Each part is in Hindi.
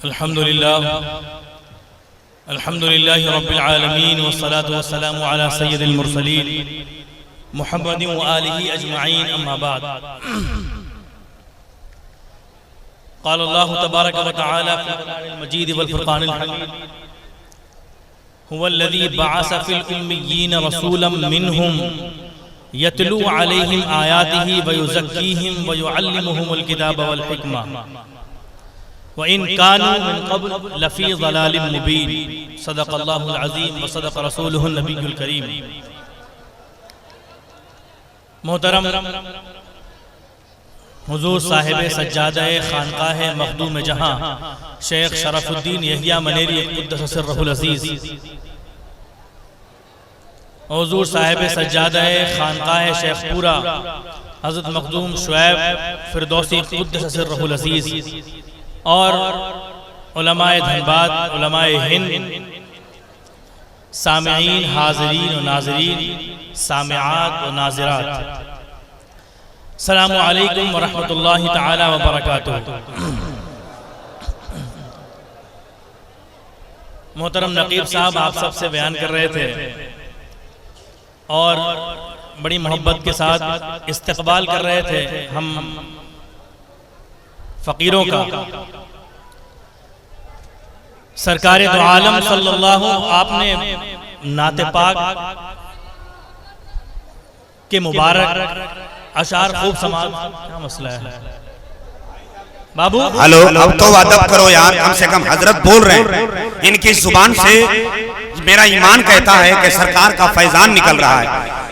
अल्हम्दुलिल्लाह रब्बिल आलमीन वस्सलातु वस्सलामु अला सय्यिदिल मुरसलीन मुहम्मदिन व आलिहि अजमईन अम्मा बाद। क़ाल अल्लाहु तबारक व तआला फ़िल क़ुरआनिल मजीद वल फ़ुरक़ानिल हमीद हुवल्लज़ी बअस फ़िल उम्मिय्यीन रसूलन मिनहुम यतलू अलैहिम आयातिही व युज़क्कीहिम व युअल्लिमुहुमुल किताब वल हिकमा व इन कानू मिन क़ब्ल लफ़ी ज़लालिम मुबीन। सदक़ल्लाहुल अज़ीम व सदक़ रसूलुहुन नबियुल करीम। मोहतरम हुज़ूर साहिब सज्जादा-ए खानक़ाह मख़दूम जहाँ शेख शरफ़ुद्दीन यहिया मनेरी क़ुद्दस सिर्रुहुल अज़ीज़, हुज़ूर साहिब सज्जादा-ए खानक़ाह शेखपुरा हज़रत मख़दूम शुएब फ़िरदौसी क़ुद्दस सिर्रुहुल अज़ीज़ और उलमाए धनबाद, उलमाए हिंद, सामिईन, हाज़रीन और नाज़रीन, सामिआत और नाज़िरात, अस्सलामु अलैकुम व रहमतुल्लाहि तआला व बरकातुहू। मोहतरम नक़ीब साहब आप सबसे बयान कर रहे थे और बड़ी मोहब्बत के साथ इस्तक़बाल कर रहे थे हम फ़कीरों का। सरकारे दो आलम सल्लल्लाहु आपने नाते पाक के मुबारक अशार खूब समाज। क्या मसला है बाबू? हेलो, अब तो अदब करो यार, कम से कम हजरत बोल रहे हैं। इनकी जुबान से मेरा ईमान कहता है कि सरकार का फैजान निकल रहा है।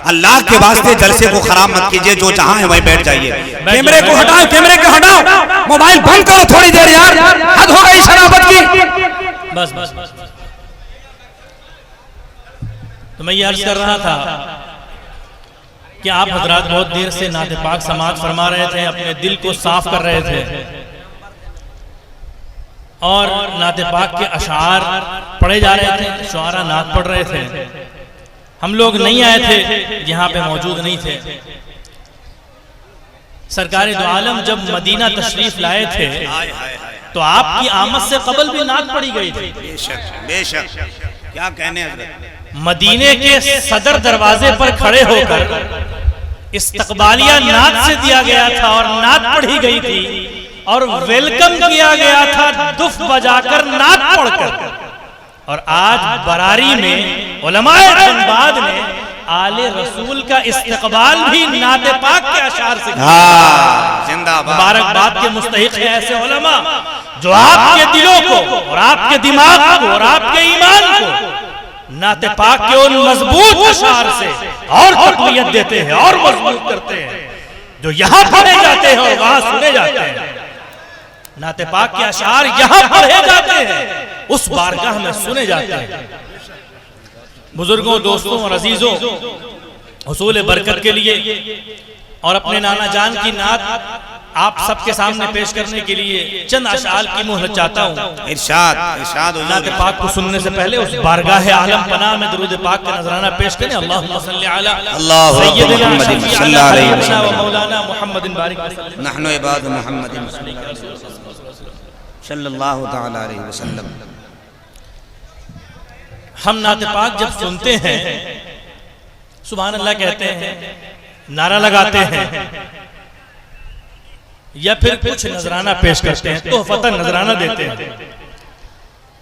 अल्लाह के वास्ते जलसे को खराब मत कीजिए, जो जहां है वहीं बैठ जाइए। कैमरे को हटाओ, कैमरे को हटाओ, मोबाइल बंद करो थोड़ी देर यार, हद हो गई शराबत की। बस बस तो मैं ये अर्ज कर रहा था कि आप हजरात बहुत देर से नाते पाक समाज फरमा रहे थे, अपने दिल को साफ कर रहे थे और नाते पाक के अशार पढ़े जा रहे थे, शुआरा नात पढ़ रहे थे। हम लोग नहीं आए थे, यहाँ पे मौजूद नहीं थे। सरकारे दो आलम जब मदीना तशरीफ लाए थे तो आपकी आमद से कबल भी नात पढ़ी गई थी। बेशक बेशक, क्या कहने हजरत। मदीने के सदर दरवाजे पर खड़े होकर इस्तकबालिया नात से दिया गया था और नात पढ़ी गई थी और वेलकम किया गया था दुफ बजाकर, नात पढ़कर। और आज बरारी में उलमाए धनबाद ने आले रसूल का इस्तकबाल भी नाते पाक के अशार से किया। मुबारकबाद के मुस्तहिक है ऐसे उलमा जो आपके दिलों को और आपके दिमाग को और आपके ईमान को नाते पाक के उन मजबूत अशार से और तक़वियत देते हैं और मजबूत करते हैं जो यहाँ पढ़े जाते हैं और वहां सुने जाते हैं। नाते पाक के अशार यहाँ पढ़े जाते हैं, उस बारगाह में सुने जाते हैं। बुजुर्गों, दोस्तों और अजीजों, हुसूल बरकत के लिए और अपने नाना जान की नात आप सबके सामने पेश करने के लिए चंद अशार की मोहलत चाहता हूँ। इरशाद इरशाद। नाते पाक को सुनने से पहले उस बारगाह आलम पनाह में दुरूद पाक का नजराना पेश करें। अल्लाहुम्मा सल्ली अला सय्यिदिना व मौलाना मुहम्मदिन बारिक वसल्लम। नहनु इबाद मुहम्मदिन सल्लल्लाहु तआला अलैहि वसल्लम। हम नाते पाक जब सुनते हैं, सुभान अल्लाह कहते हैं, नारा लगाते हैं या फिर कुछ नजराना पेश करते हैं, तोहफतन नजराना देते हैं।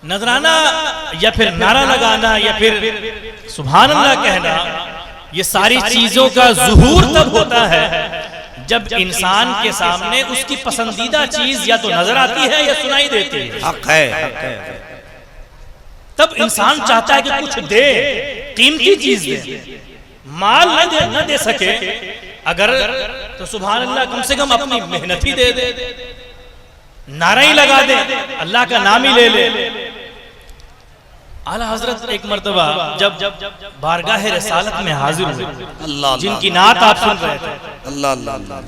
नजराना या फिर नारा लगाना या फिर सुभान अल्लाह कहना, ये सारी चीजों का ज़ुहूर तब होता है जब इंसान के सामने उसकी पसंदीदा चीज या तो नजर आती है या सुनाई देती है। हक है, हक है। तब इंसान चाहता है कि कुछ दे, कीमती चीज दे। माल न दे सके अगर तो सुभान अल्लाह कम से कम अपनी मेहनत ही दे दे, नारा ही लगा दे, अल्लाह का नाम ही ले ले। आला हजरत एक मर्तबा जब बारगाह रिसालत में हाजिर हुए, जिनकी नात आप सुन रहे थे, अल्लाह अल्लाह,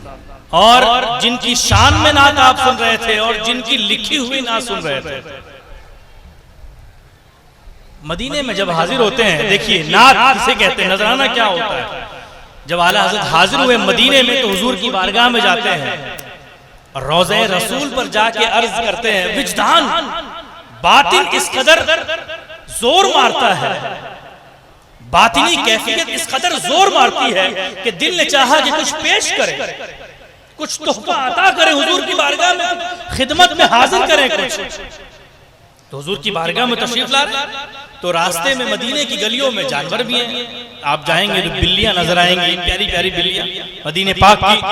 और जिनकी शान में नात आप सुन रहे थे और जिनकी लिखी हुई नात सुन रहे थे, मदीने में जब हाजिर होते हैं, देखिए नात किसे कहते हैं, नजराना क्या होता है। जब आला हजरत हाजिर हुए मदीने में तो हुजूर की बारगाह में जाते हैं और रोज़े रसूल पर जाके अर्ज करते हैं, विजदान बातिन इस कदर जोर मारता है, बातिनी कैफियत इस कदर जोर मारती है कि दिल ने चाहा कि कुछ पेश करे, कुछ तोहफा अता करे, हुजूर की बारगाह में खिदमत में हाजिर करें कुछ। तो हुजूर की बारगाह में तशरीफ ला रहे, तो रास्ते में मदीने की गलियों में जानवर भी हैं। आप जाएंगे तो बिल्लियां नजर आएंगी, प्यारी प्यारी बिल्लियां मदीने पाक की,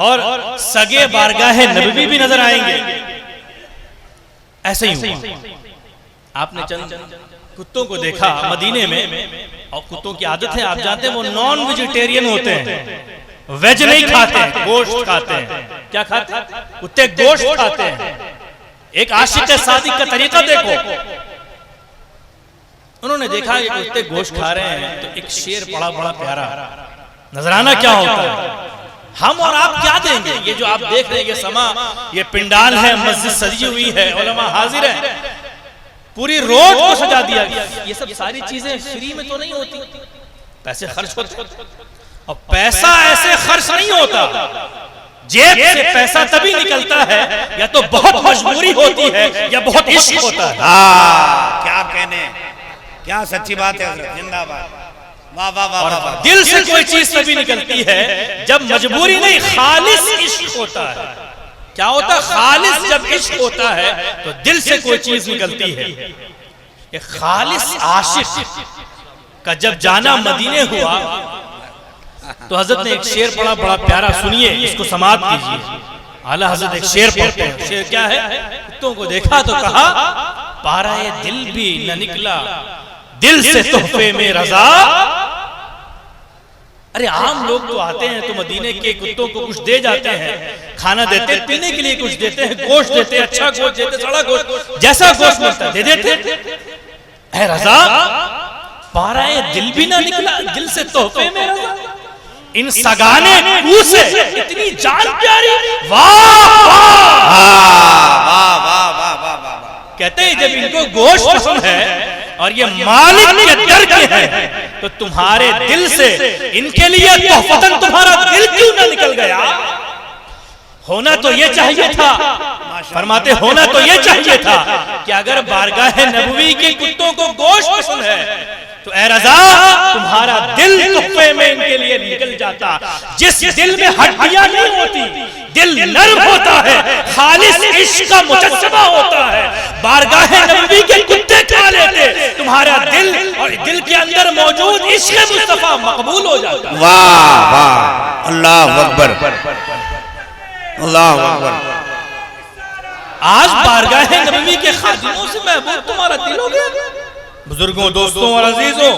और सगे बारगाह नबवी भी नजर आएंगे। ऐसे ही हुआ, आपने चंद कुत्तों को देखा मदीने में, और कुत्तों की आदत है, आप जानते हैं वो नॉन वेजिटेरियन होते हैं, वेज नहीं खाते हैं, गोश्त खाते हैं। क्या खाते हैं? कुत्ते गोश्त खाते हैं। एक आशिक सादिक का तरीका देखो, उन्होंने देखा कि कुत्ते गोश्त खा रहे हैं, तो एक शेर पड़ा बड़ा प्यारा, नजराना क्या होता है, हम और आप क्या देंगे? ये जो आप देख रहे हैं ये समा, ये पिंडाल है, मस्जिद सजी हुई है, उलमा हाजिर है, पूरी रोड को सजा दिया गया। ये सब सारी चीजें फ्री में तो नहीं होती, पैसे खर्च होते, और पैसा ऐसे खर्च नहीं होता। जेब से पैसा तभी निकलता है या तो बहुत मजबूरी होती है या बहुत इश्क होता है। क्या कहने, क्या सच्ची बात है हज़रत, जिंदाबाद। वाह वाह वाह वाह। दिल से कोई चीज तभी निकलती है जब मजबूरी नहीं, खालिस इश्क होता है। क्या होता है? खालिस जब इश्क होता है तो दिल से कोई चीज निकलती है। ये खालिस आशिक का जब जाना मदीने हुआ, तो हजरत ने एक शेर पढ़ा बड़ा प्यारा, सुनिए इसको समाअत कीजिए। आला हजरत एक शेर पढ़ते हैं। शेर क्या है? कुत्तों को देखा तो कहा, पाराए दिल भी न निकला दिल से तोहफे में रजा। अरे आम लोग तो आते हैं तो मदीने के कुत्तों को कुछ दे जाते हैं, खाना देते, पीने के लिए कुछ देते हैं, गोश्त देते, अच्छा गोश्त देते, सड़ा गोश्त, जैसा गोश्त मिलता है दे देते। ऐ रजा, पाराए दिल भी ना निकला दिल से तोहफे में रजा। इन सगाने मुंह से इतनी जान प्यारी, वाह वाह वाह वाह। कहते हैं जब इनको गोश्त पसंद है और ये मालिक के दर के हैं, तो तुम्हारे दिल से इनके लिए तोहफतन तुम्हारा दिल क्यों ना निकल गया? होना तो ये चाहिए था, फरमाते होना तो ये चाहिए था कि अगर बारगाह नबवी के कुत्तों को गोश्त पसंद है तो ए रजा तुम्हारा दिल तोहफे में इनके लिए निकल जाता। जिस दिल में हड्डियां नहीं होती, दिल नर्म होता है, खालिस इश्क का मुजस्समा होता है, बारगाह नबवी के कुत्ते खा लेते, तुम्हारा दिल और दिल के अंदर मौजूद इश्क मुस्तफा मकबूल हो जाता। वाह वाह, अल्लाह अकबर, अल्लाह अकबर। आज बारगाह नबवी के खादिमों से महबूब तुम्हारा दिल हो गया। बुजुर्गों, दोस्तों और अजीजों,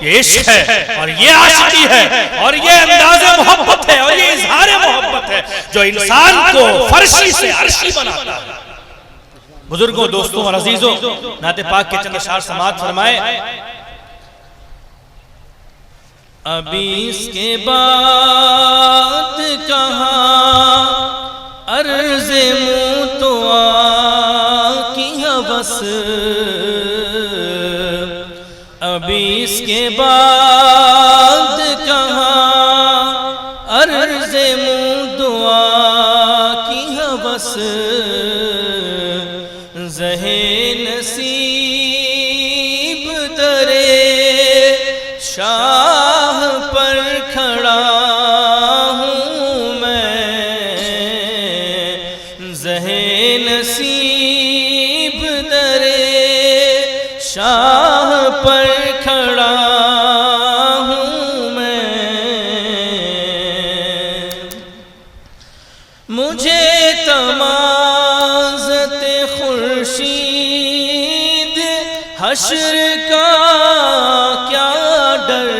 ये इश्क है और ये आशिकी है और ये अंदाज़े मोहब्बत है और ये इजहार मोहब्बत है जो इंसान को फर्शी से अर्शी बनाता है। बुजुर्गों, दोस्तों और अजीजों, नाते पाक के चंद अशार समाअत फरमाए। अभी इसके बाद कहाँ अर्ज़े मुँह तो की हवस, अभी इसके बाद कहाँ अर्ज़े मुँह दुआ की हवस, ज़हे नसीब दरे शाह पर खड़ा हूँ मैं, ज़हे नसीब दरे शाह पर खड़ा हूँ मैं। मुझे तमाज़त खुर्शीद हश्र का क्या डर,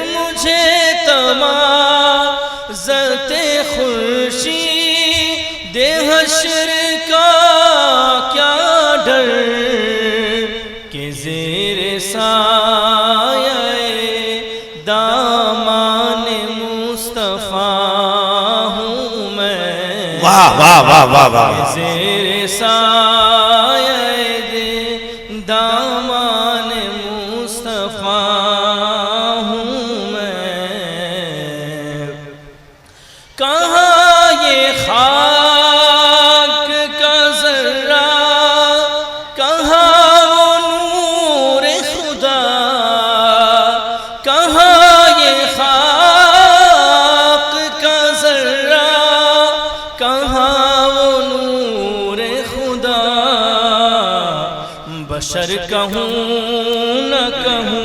मुझे तमाज़त खुर्शीद हश्र का क्या डर, कि ज़ेर साये दामान मुस्तफ़ा हूँ मैं। वाह वाह वाह वाह वाह। ज़ेर साये दामान मुस्तफ़ा हूँ मैं। कहाँ ये खाक का ज़र्रा बशर कहूँ न कहूँ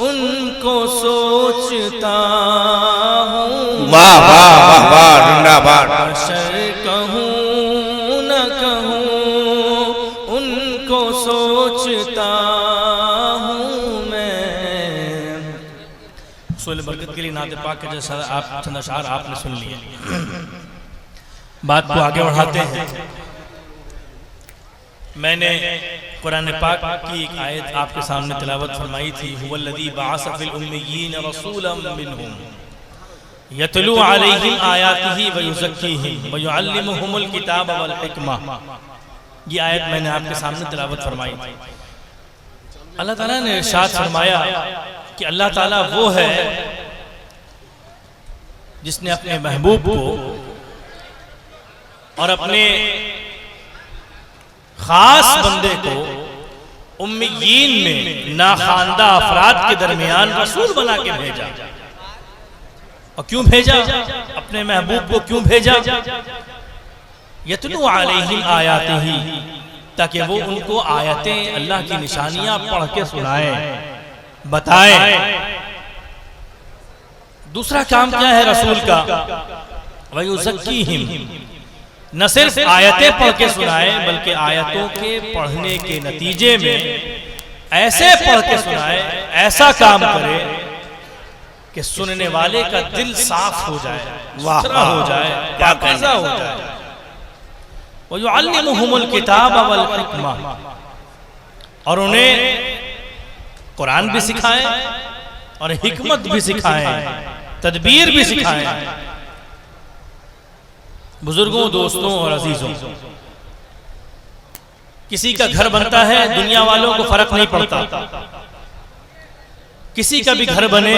उनको सोचता हूँ। वाह वाह वाह वाह जिंदाबाद। बशर कहूँ न कहूँ उनको सोचता हूँ मैं। रसूल बरकत के लिए नात पाक के जैसा आप चंद अशआर आपने सुन लिए। बात को आगे बढ़ाते हैं। मैंने कुरान पाक की एक आयत आपके सामने तिलावत फरमाई थी। हुवल्लज़ी बअस फिल उम्मिय्यीन रसूलन मिनहुम यतलू अलैहिम आयातिही व युज़क्कीहिम व युअल्लिमुहुमुल किताब वल हिकमा। ये आयत मैंने आपके सामने तिलावत फरमाई थी। अल्लाह ताला ने इरशाद फरमाया कि अल्लाह ताला वो है जिसने अपने महबूब को और अपने खास बंदे को उम्मीयीन में नाखानदा अफराद के दरमियान रसूल बना के भेजा। और क्यों भेजा? अपने महबूब को क्यों भेजा? यतलू अलैहिम आयातिही, ताकि वो उनको आयतें अल्लाह की निशानियां पढ़ के सुनाएं, बताएं। दूसरा काम क्या है रसूल का? वयुज़क्कीहिम, न सिर्फ आयतें पढ़ के सुनाए बल्कि आयतों के पढ़ने के नतीजे में ऐसे पढ़ के सुनाए, ऐसा काम करे कि सुनने वाले का दिल साफ हो जाए, सुथरा हो जाए, पाकीज़ा हो जाए। व युअल्लिमुहुमुल किताब वल हिकमा, और उन्हें कुरान भी सिखाएं और हिकमत भी सिखाएं, तदबीर भी सिखाएं। बुजुर्गों, दोस्तों और अजीजों, किसी का घर बनता है, दुनिया वालों को फर्क नहीं पड़ता। किसी का भी घर बने,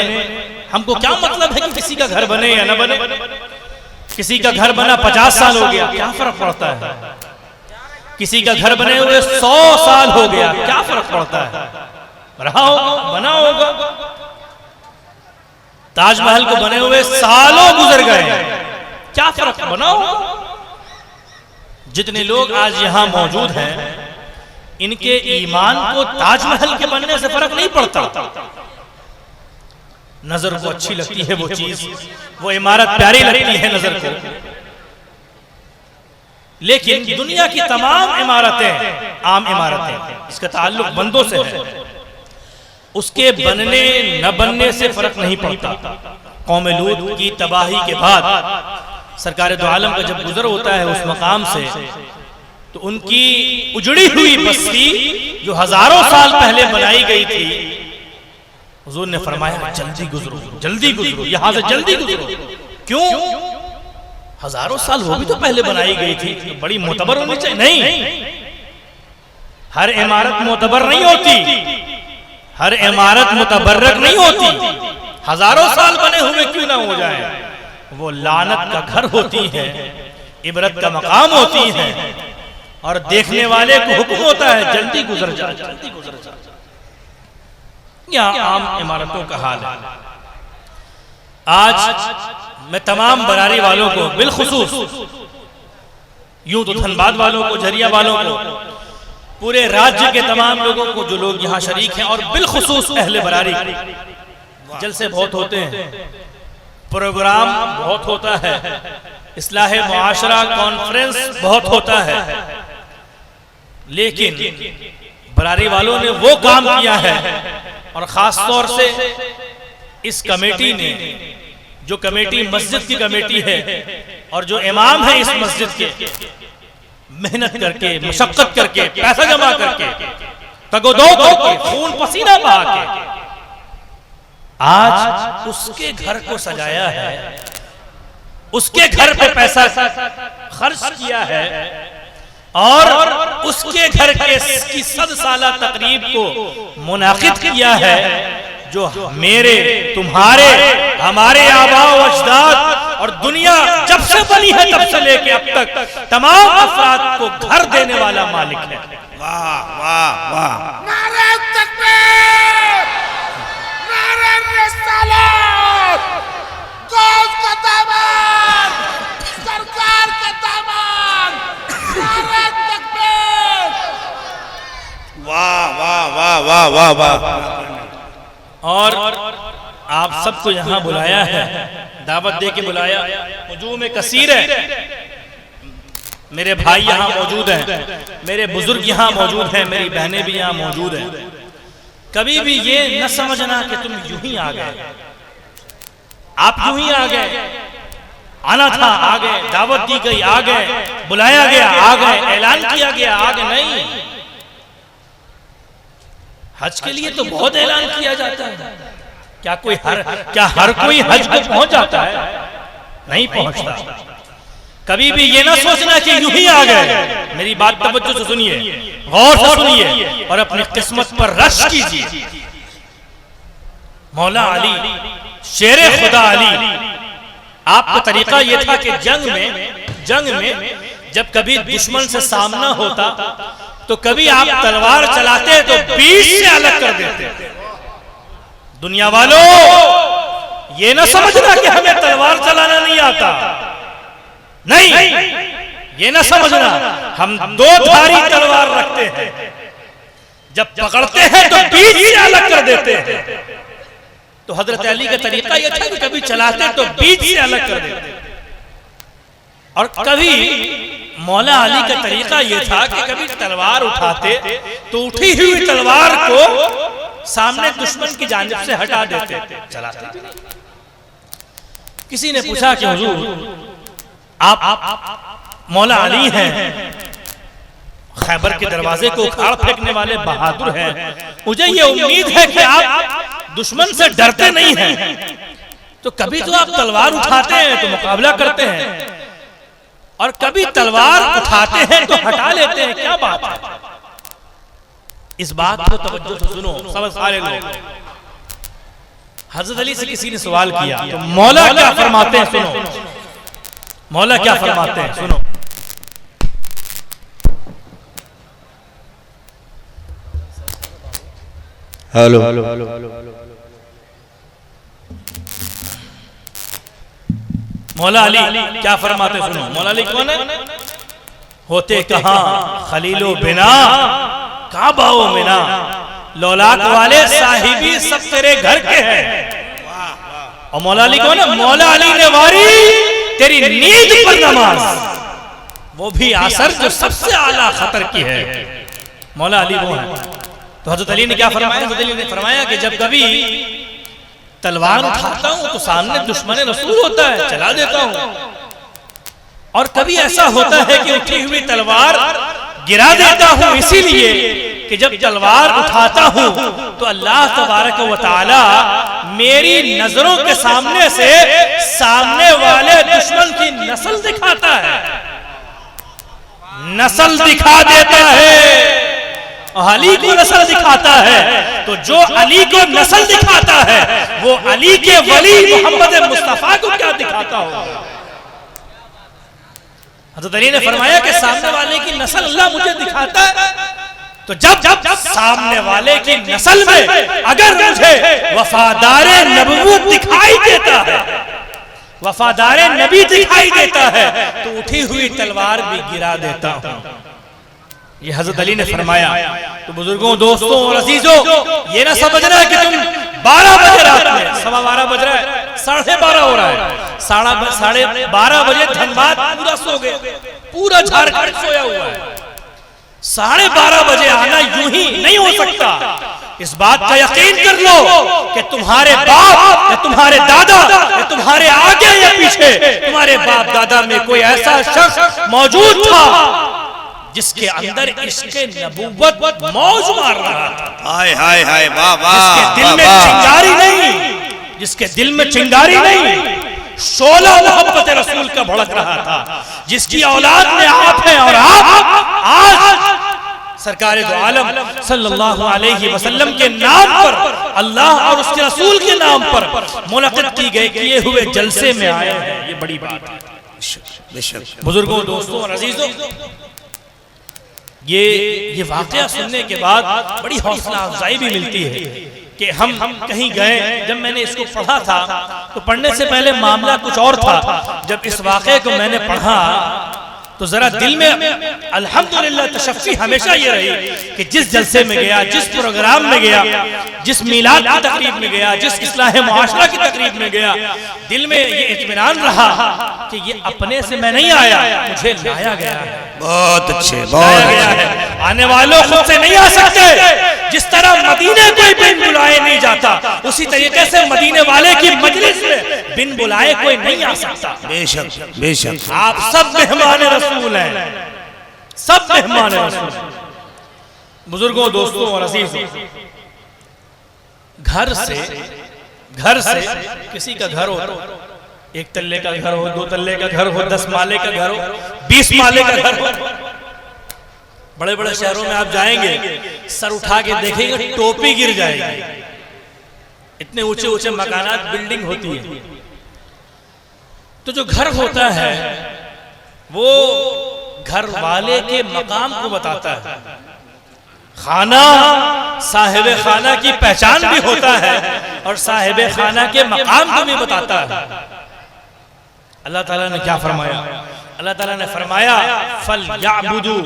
हमको क्या मतलब है कि किसी का घर बने या ना बने। किसी का घर बना 50 साल हो गया, क्या फर्क पड़ता है? किसी का घर बने हुए 100 साल हो गया, क्या फर्क पड़ता है? रहा होगा, बना होगा। ताजमहल को बने हुए सालों गुजर गए, क्या फर्क बनाओ। जितने लोग आज यहां मौजूद हैं, इनके ईमान को ताजमहल के बनने से फर्क नहीं पड़ता। नजर को अच्छी लगती है वो चीज, वो इमारत प्यारी लगती है नजर को, लेकिन दुनिया की तमाम इमारतें आम इमारतें, इसका ताल्लुक बंदों से है, उसके बनने न बनने से फर्क नहीं पड़ता। कौम लूत की तबाही के बाद सरकार दो आलम का जब गुजर होता है उस मकाम से, तो उनकी उजड़ी हुई बस्ती जो हजारों साल पहले बनाई गई थी, हुजूर ने फरमाया जल्दी गुजरो, जल्दी गुजरो, यहां से जल्दी गुजरो। क्यों? हजारों साल वो भी तो पहले बनाई गई थी, तो बड़ी मोतबर होनी चाहिए। नहीं, हर इमारत मोतबर नहीं होती, हर इमारत मुतबर्रक नहीं होती। हजारों साल बने हुए क्यों ना हो जाए, वो लानत का घर होती है, इबरत का मकाम होती है, और देखने वाले को हुक्म होता है जल्दी गुजर जा, जल्दी गुजर जा। यह आम इमारतों का हाल है। आज मैं तमाम बरारी वालों को, बिलखुसूस यूं तो धनबाद वालों को, झरिया वालों को, पूरे राज्य के तमाम लोगों को जो लोग यहाँ शरीक हैं, और बिलखुसूस अहले बरारी, जलसे बहुत होते हैं, प्रोग्राम बहुत होता है, इस्लाहे मुआशरा कॉन्फ्रेंस बहुत होता है, लेकिन बरारी वालों ने वो काम किया है, और खास तौर से इस कमेटी ने, जो कमेटी मस्जिद की कमेटी है और जो इमाम है इस मस्जिद के, मेहनत करके, मशक्कत करके, पैसा जमा करके, तगोदो करके, खून पसीना बहा के आज उसके घर को सजाया है, उसके घर पे पैसा खर्च किया है, और उसके घर की 100 साला तकरीब को मुनाकिद किया है, जो मेरे, तुम्हारे, हमारे आबा व अजदाद और दुनिया जब से बनी है तब से लेके अब तक तमाम अफराद को घर देने वाला मालिक है। वाह वाह वाह। नारे तकबीर, नारे रिसालत, गौस का दामन, सरकार का दामन, नारे तकबीर। वाह वाह वाह। और आप सबको यहाँ बुलाया है, दावत दे के बुलाया, हुजूम में कसीर है, मेरे भाई यहाँ मौजूद हैं, मेरे बुजुर्ग यहाँ मौजूद हैं, मेरी बहनें भी यहाँ मौजूद हैं। कभी भी ये न समझना कि तुम यूं ही आ गए, आप यूं ही आ गए, आना था आ गए, दावत दी गई आ गए, बुलाया गया आ गए, ऐलान किया गया आ गए, नहीं। हज के लिए तो बहुत ऐलान किया जाता है, क्या हर कोई हज को पहुंच जाता है? नहीं पहुंचता। कभी भी ये ना सोचना कि यूं ही आ गए। मेरी बात तवज्जो से सुनिए, गौर से सुनिए और अपनी किस्मत पर रश कीजिए। मौला अली शेर खुदा अली, आपका तरीका यह था कि जंग में जब कभी दुश्मन से सामना होता तो कभी आप तलवार चलाते तो बीच से अलग कर देते। दुनिया वालों, ये ना समझना कि हमें तलवार चलाना नहीं आता, नहीं, ये ना समझना, हम दो धारी तलवार रखते हैं, जब पकड़ते हैं तो बीच से अलग कर देते हैं। तो हजरत अली का तरीका यह था कि कभी चलाते तो बीच से अलग कर देते, और कभी मौला अली का तरीका यह था कि कभी तलवार उठाते तो उठी हुई तलवार को सामने दुश्मन की जानिब से हटा देते, चलाते। किसी ने पूछा कि हुजूर आप मौला अली हैं, खैबर के दरवाजे को उखाड़ फेंकने वाले बहादुर हैं, मुझे ये उम्मीद है कि आप दुश्मन से डरते नहीं हैं, तो कभी तो आप तलवार उठाते हैं तो मुकाबला करते हैं, और कभी तलवार उठाते हैं तो हटा लेते हैं, क्या बात है? इस बात को तवज्जो से सुनो सब सारे लोग। हजरत अली से किसी ने सवाल किया तो मौला क्या फरमाते हैं, सुनो मौला क्या फरमाते हैं, सुनो। हेलो, मौला अली क्या फरमाते, सुनो। मौला अली कौन है? होते कहां खलीलो बिना काबाओ मिना, लौलाक वाले साहिबी सब तेरे घर के हैं। और मौला अली कौन है? मौला अली ने वारी तेरी नींद पर नमाज, वो भी असर जो सबसे आला खतर की है। मौला अली वो है। तो हजरत अली ने क्या फरमाया? हजरत अली ने फरमाया कि जब कभी तलवार उठाता हूं तो सामने दुश्मन रसूल होता है, चला देता हूं, और कभी ऐसा होता है कि उठी हुई तलवार गिरा देता हूं, इसीलिए कि जब तलवार उठाता हूं तो अल्लाह तबारक व तआला मेरी नजरों के सामने से सामने वाले दुश्मन की नस्ल दिखाता है, नस्ल दिखा देता है। अली को नस्ल दिखाता है, तो जो अली को नस्ल दिखाता है वो अली के वली मोहम्मद मुस्तफा को क्या दिखाता हो। हज़रत अली ने फरमाया कि सामने वाले की नस्ल अल्लाह मुझे दिखाता है, तो जब सामने वाले की नस्ल में अगर मुझे वफादार नबूवत दिखाई देता है, वफादार नबी दिखाई देता है, तो उठी हुई तलवार भी गिरा देता हूं। ये हजरत अली ने फरमाया। तो बुजुर्गों, दोस्तों और अजीजों, ये ना समझना कि तुम 12 बजे रात में, 12:15 बज रहा है, 12:30 हो रहा है, 12:30 बजे धनबाद पूरा सो गए, पूरा झारखंड सोया हुआ है। 12:30 बजे आना यूं ही नहीं हो सकता। इस बात का यकीन कर लो कि तुम्हारे बाप या तुम्हारे दादा या तुम्हारे आगे या पीछे तुम्हारे बाप दादा में कोई ऐसा शख्स मौजूद था जिसके अंदर इश्क़े नबूवत मौज मार रहा था। हाय हाय हाय, वाह वाह। जिसके दिल में चिंगारी नहीं, जिसके दिल में चिंगारी नहीं, शोला मोहब्बत रसूल का भड़क रहा था, जिसकी औलाद में आप हैं और आप आज सरकार दो आलम सल्लल्लाहु अलैहि वसल्लम के नाम पर, अल्लाह और उसके रसूल के नाम पर मुनक़िद की गए किए हुए जलसे में आए हैं। ये बड़ी बात है। बुजुर्गों, दोस्तों और अजीजों, ये वाकया सुनने के बाद बड़ी हौसला अफजाई भी मिलती है कि हम कहीं गए। जब मैंने इसको पढ़ा था तो पढ़ने से पहले मामला कुछ और था। जब इस वाकये को मैंने पढ़ा तो जरा दिल में अल्हम्दुलिल्लाह तशफ़ी हमेशा ये रही कि जिस जलसे में गया, जिस प्रोग्राम में गया, जिस मिलाद की तकरीब में गया, जिस इस्लाह मुआशरा की तकरीब में गया, दिल में ये इत्मीनान रहा कि ये अपने से मैं नहीं आया, मुझे लाया गया है। बहुत अच्छे, लाया गया है। आने वालों खुद से नहीं आ सकते। जिस तरह मदीने कोई बिन बुलाए नहीं जाता, उसी तरीके से मदीने वाले की मजलिस में बिन बुलाए कोई नहीं आ सकता। बेशक बेशक। आप सब मेहमान रसूल हैं, सब मेहमान रसूल। बुजुर्गों, दोस्तों और अजीजों, घर से किसी का घर हो, 1 तल्ले का घर हो, 2 तल्ले का घर हो, 10 माले का घर हो, 20 माले का घर हो, बड़े बड़े शहरों में आप जाएंगे, सर उठा के देखेंगे टोपी गिर जाएगी। इतने ऊंचे ऊंचे मकानात, बिल्डिंग होती है। तो जो घर होता है वो घर वाले के मकाम को बताता है। खाना साहिब खाना की पहचान भी होता है और साहिब खाना के मकाम को भी बताता है। अल्लाह ताला ने क्या फरमाया? अल्लाह ताला ने फरमाया फल याबुदू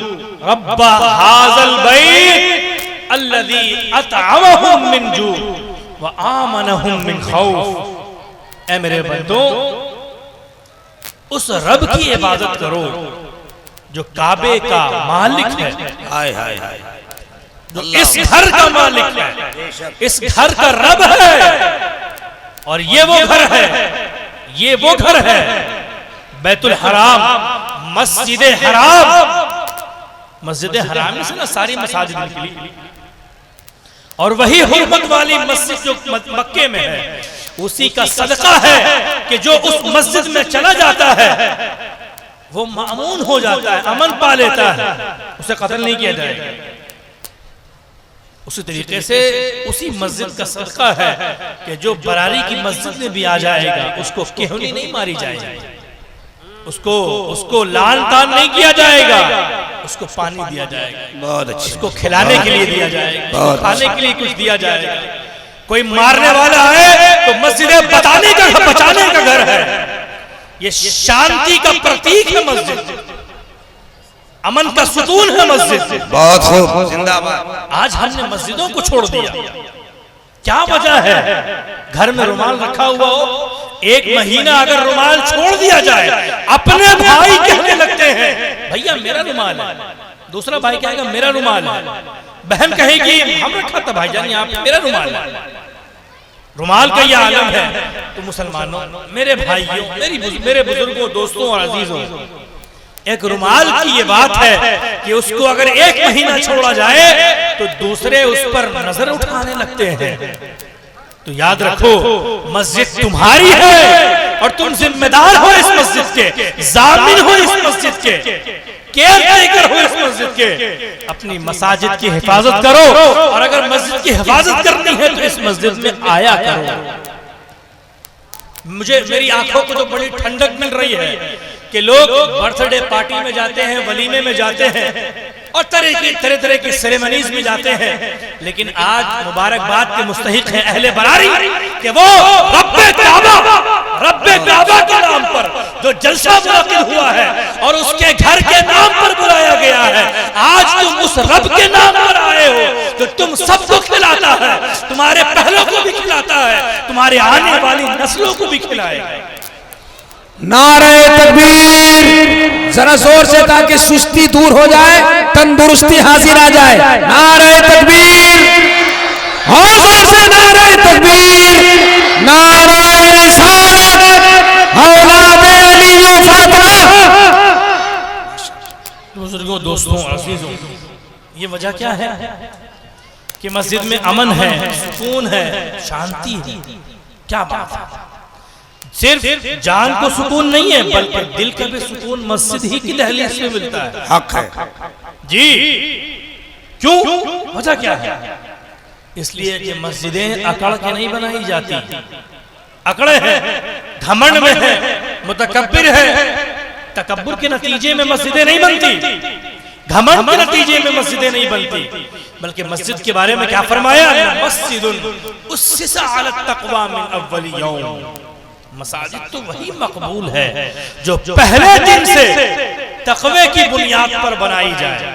रब्बा हाज़ल बैत अल्लज़ी अतअमहुम मिन जू व आमनहुम मिन खौफ। ऐ मेरे बंदो, उस रब की इबादत करो जो काबे का मालिक है, हाय हाय हाय, जो इस घर का मालिक है, इस घर का रब है। और ये वो घर है, ये वो घर है, बैतुल हराम, मस्जिद हराम। मस्जिद हराम से ना सारी मसाजिद निकली, और वही हुर्मत वाली मस्जिद जो मक्के में है, उसी का सदका है कि जो उस मस्जिद में चला जाता है वो मामून हो जाता है, अमन पा लेता है, उसे कत्ल नहीं किया जाएगा। उसी तरीके से उसी मस्जिद का सदका है कि जो बरारी की मस्जिद में भी आ जाएगा उसको केहनी नहीं मारी जाएगी, उसको लान तान नहीं किया जाएगा, उसको पानी दिया जाएगा, बहुत अच्छे, उसको खिलाने के लिए दिया जाएगा, खाने के लिए कुछ दिया जाएगा। कोई मारने वाला है तो मस्जिद बचाने का घर है। ये शांति का प्रतीक है मस्जिद, अमन का सुकून है मस्जिद। बहुत खूब, जिंदाबाद। आज हमने मस्जिदों को छोड़ दिया, क्या वजह है? घर में रुमाल रखा हुआ हो, 1 महीना अगर रुमाल छोड़ दिया जाए, अपने भाई कहने लगते हैं भैया मेरा रुमाल है, दूसरा भाई कहेगा मेरा रुमाल है, बहन कहेगी हम रखा था भाईजान यहाँ पे, मेरा रुमाल है। रुमाल का यह आलम है। तो मुसलमानों, मेरे भाइयों, मेरे बुजुर्गों, दोस्तों और अजीजों, एक रुमाल की ये बात है कि उसको अगर 1 महीना छोड़ा जाए तो दूसरे उस पर नजर उठाने लगते हैं। तो याद रखो, मस्जिद तुम्हारी है और तुम जिम्मेदार हो इस मस्जिद के, जामिन हो इस मस्जिद के, केयर टेकर हो इस मस्जिद के। अपनी मसाजिद की हिफाजत करो, और अगर मस्जिद की हिफाजत करनी है तो इस मस्जिद में आया करो। मेरी आंखों को तो बड़ी ठंडक मिल रही है कि लोग बर्थडे पार्टी में जाते हैं, वलीमे में जाते हैं और तरह की सेरेमनीज में जाते हैं, लेकिन आज मुबारकबाद के मुस्तहिक है अहले बरारी कि वो रब्बे काबा के नाम पर जो जलसा मुनक्किद हुआ है और उसके घर के नाम पर बुलाया गया है, आज तुम उस रब के नाम पर आए हो जो तुम सबको खिलाता है, तुम्हारे पहलों को भी खिलाता है, तुम्हारे आने वाली नस्लों को भी खिलाएगा। नारे तकबीर, जरा जोर से ताकि सुस्ती दूर हो जाए, तंदुरुस्ती हाजिर आ जाए। नारे तकबीर, और जोर से नारे तकबीर, नारे रिसालत, औलादे अली व फातिमा। बुजुर्गों, दोस्तों, अजीजों, ये वजह क्या है कि मस्जिद में अमन है, सुकून है, शांति है। क्या बात है! सिर्फ जान को सुकून नहीं है बल्कि दिल का भी सुकून मस्जिद ही की दहलीज से मिलता है। हक है जी। क्यों? वजह क्या है? इसलिए कि मस्जिदें अकड़ के नहीं बनाई जाती, अकड़े हैं, घमंड में है, मुतकब्बिर है। तकब्बुर के नतीजे में मस्जिदें नहीं बनती, घमंड के नतीजे में मस्जिदें नहीं बनती, बल्कि मस्जिद के बारे में क्या फरमाया? मस्जिदुन उस्सिसा अला तक़वा मिन अव्वल यौम। मसाजिद तो वही मकबूल है जो पहले दिन से तकवे की बुनियाद पर बनाई जाए।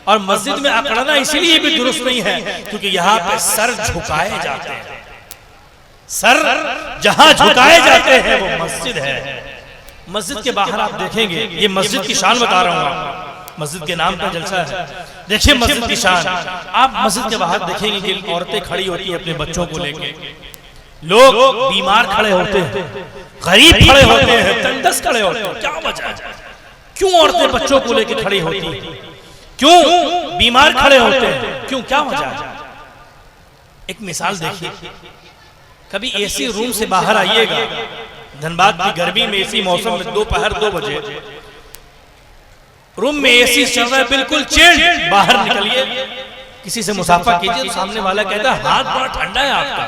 और मस्जिद में अकड़ना इसलिए भी दुरुस्त नहीं है क्योंकि यहाँ पे सर झुकाए जाते हैं। सर जहां झुकाए जाते हैं वो मस्जिद है। मस्जिद के बाहर आप देखेंगे, ये मस्जिद की शान बता रहा हूँ आपको, मस्जिद के नाम का जलसा है। देखिए मस्जिद की शान। आप मस्जिद के बाहर देखेंगे कि औरतें खड़ी होती हैं अपने बच्चों को लेके, लोग बीमार खड़े होते हैं, गरीब खड़े होते हैं, तंदस खड़े होते हैं। क्या वजह है? क्यों औरतें बच्चों को लेके खड़ी होती हैं? क्यों बीमार खड़े होते हैं? क्यों, क्या वजह है? एक मिसाल देखिए, कभी एसी रूम से बाहर आइएगा, धनबाद की गर्मी में एसी मौसम में दोपहर 2 बजे रूम में एसी चल रहा है, बिल्कुल चिल्ड, बाहर निकलिए, किसी से मुसाफा कीजिए तो सामने वाला कहता है हाथ बड़ा ठंडा है आपका,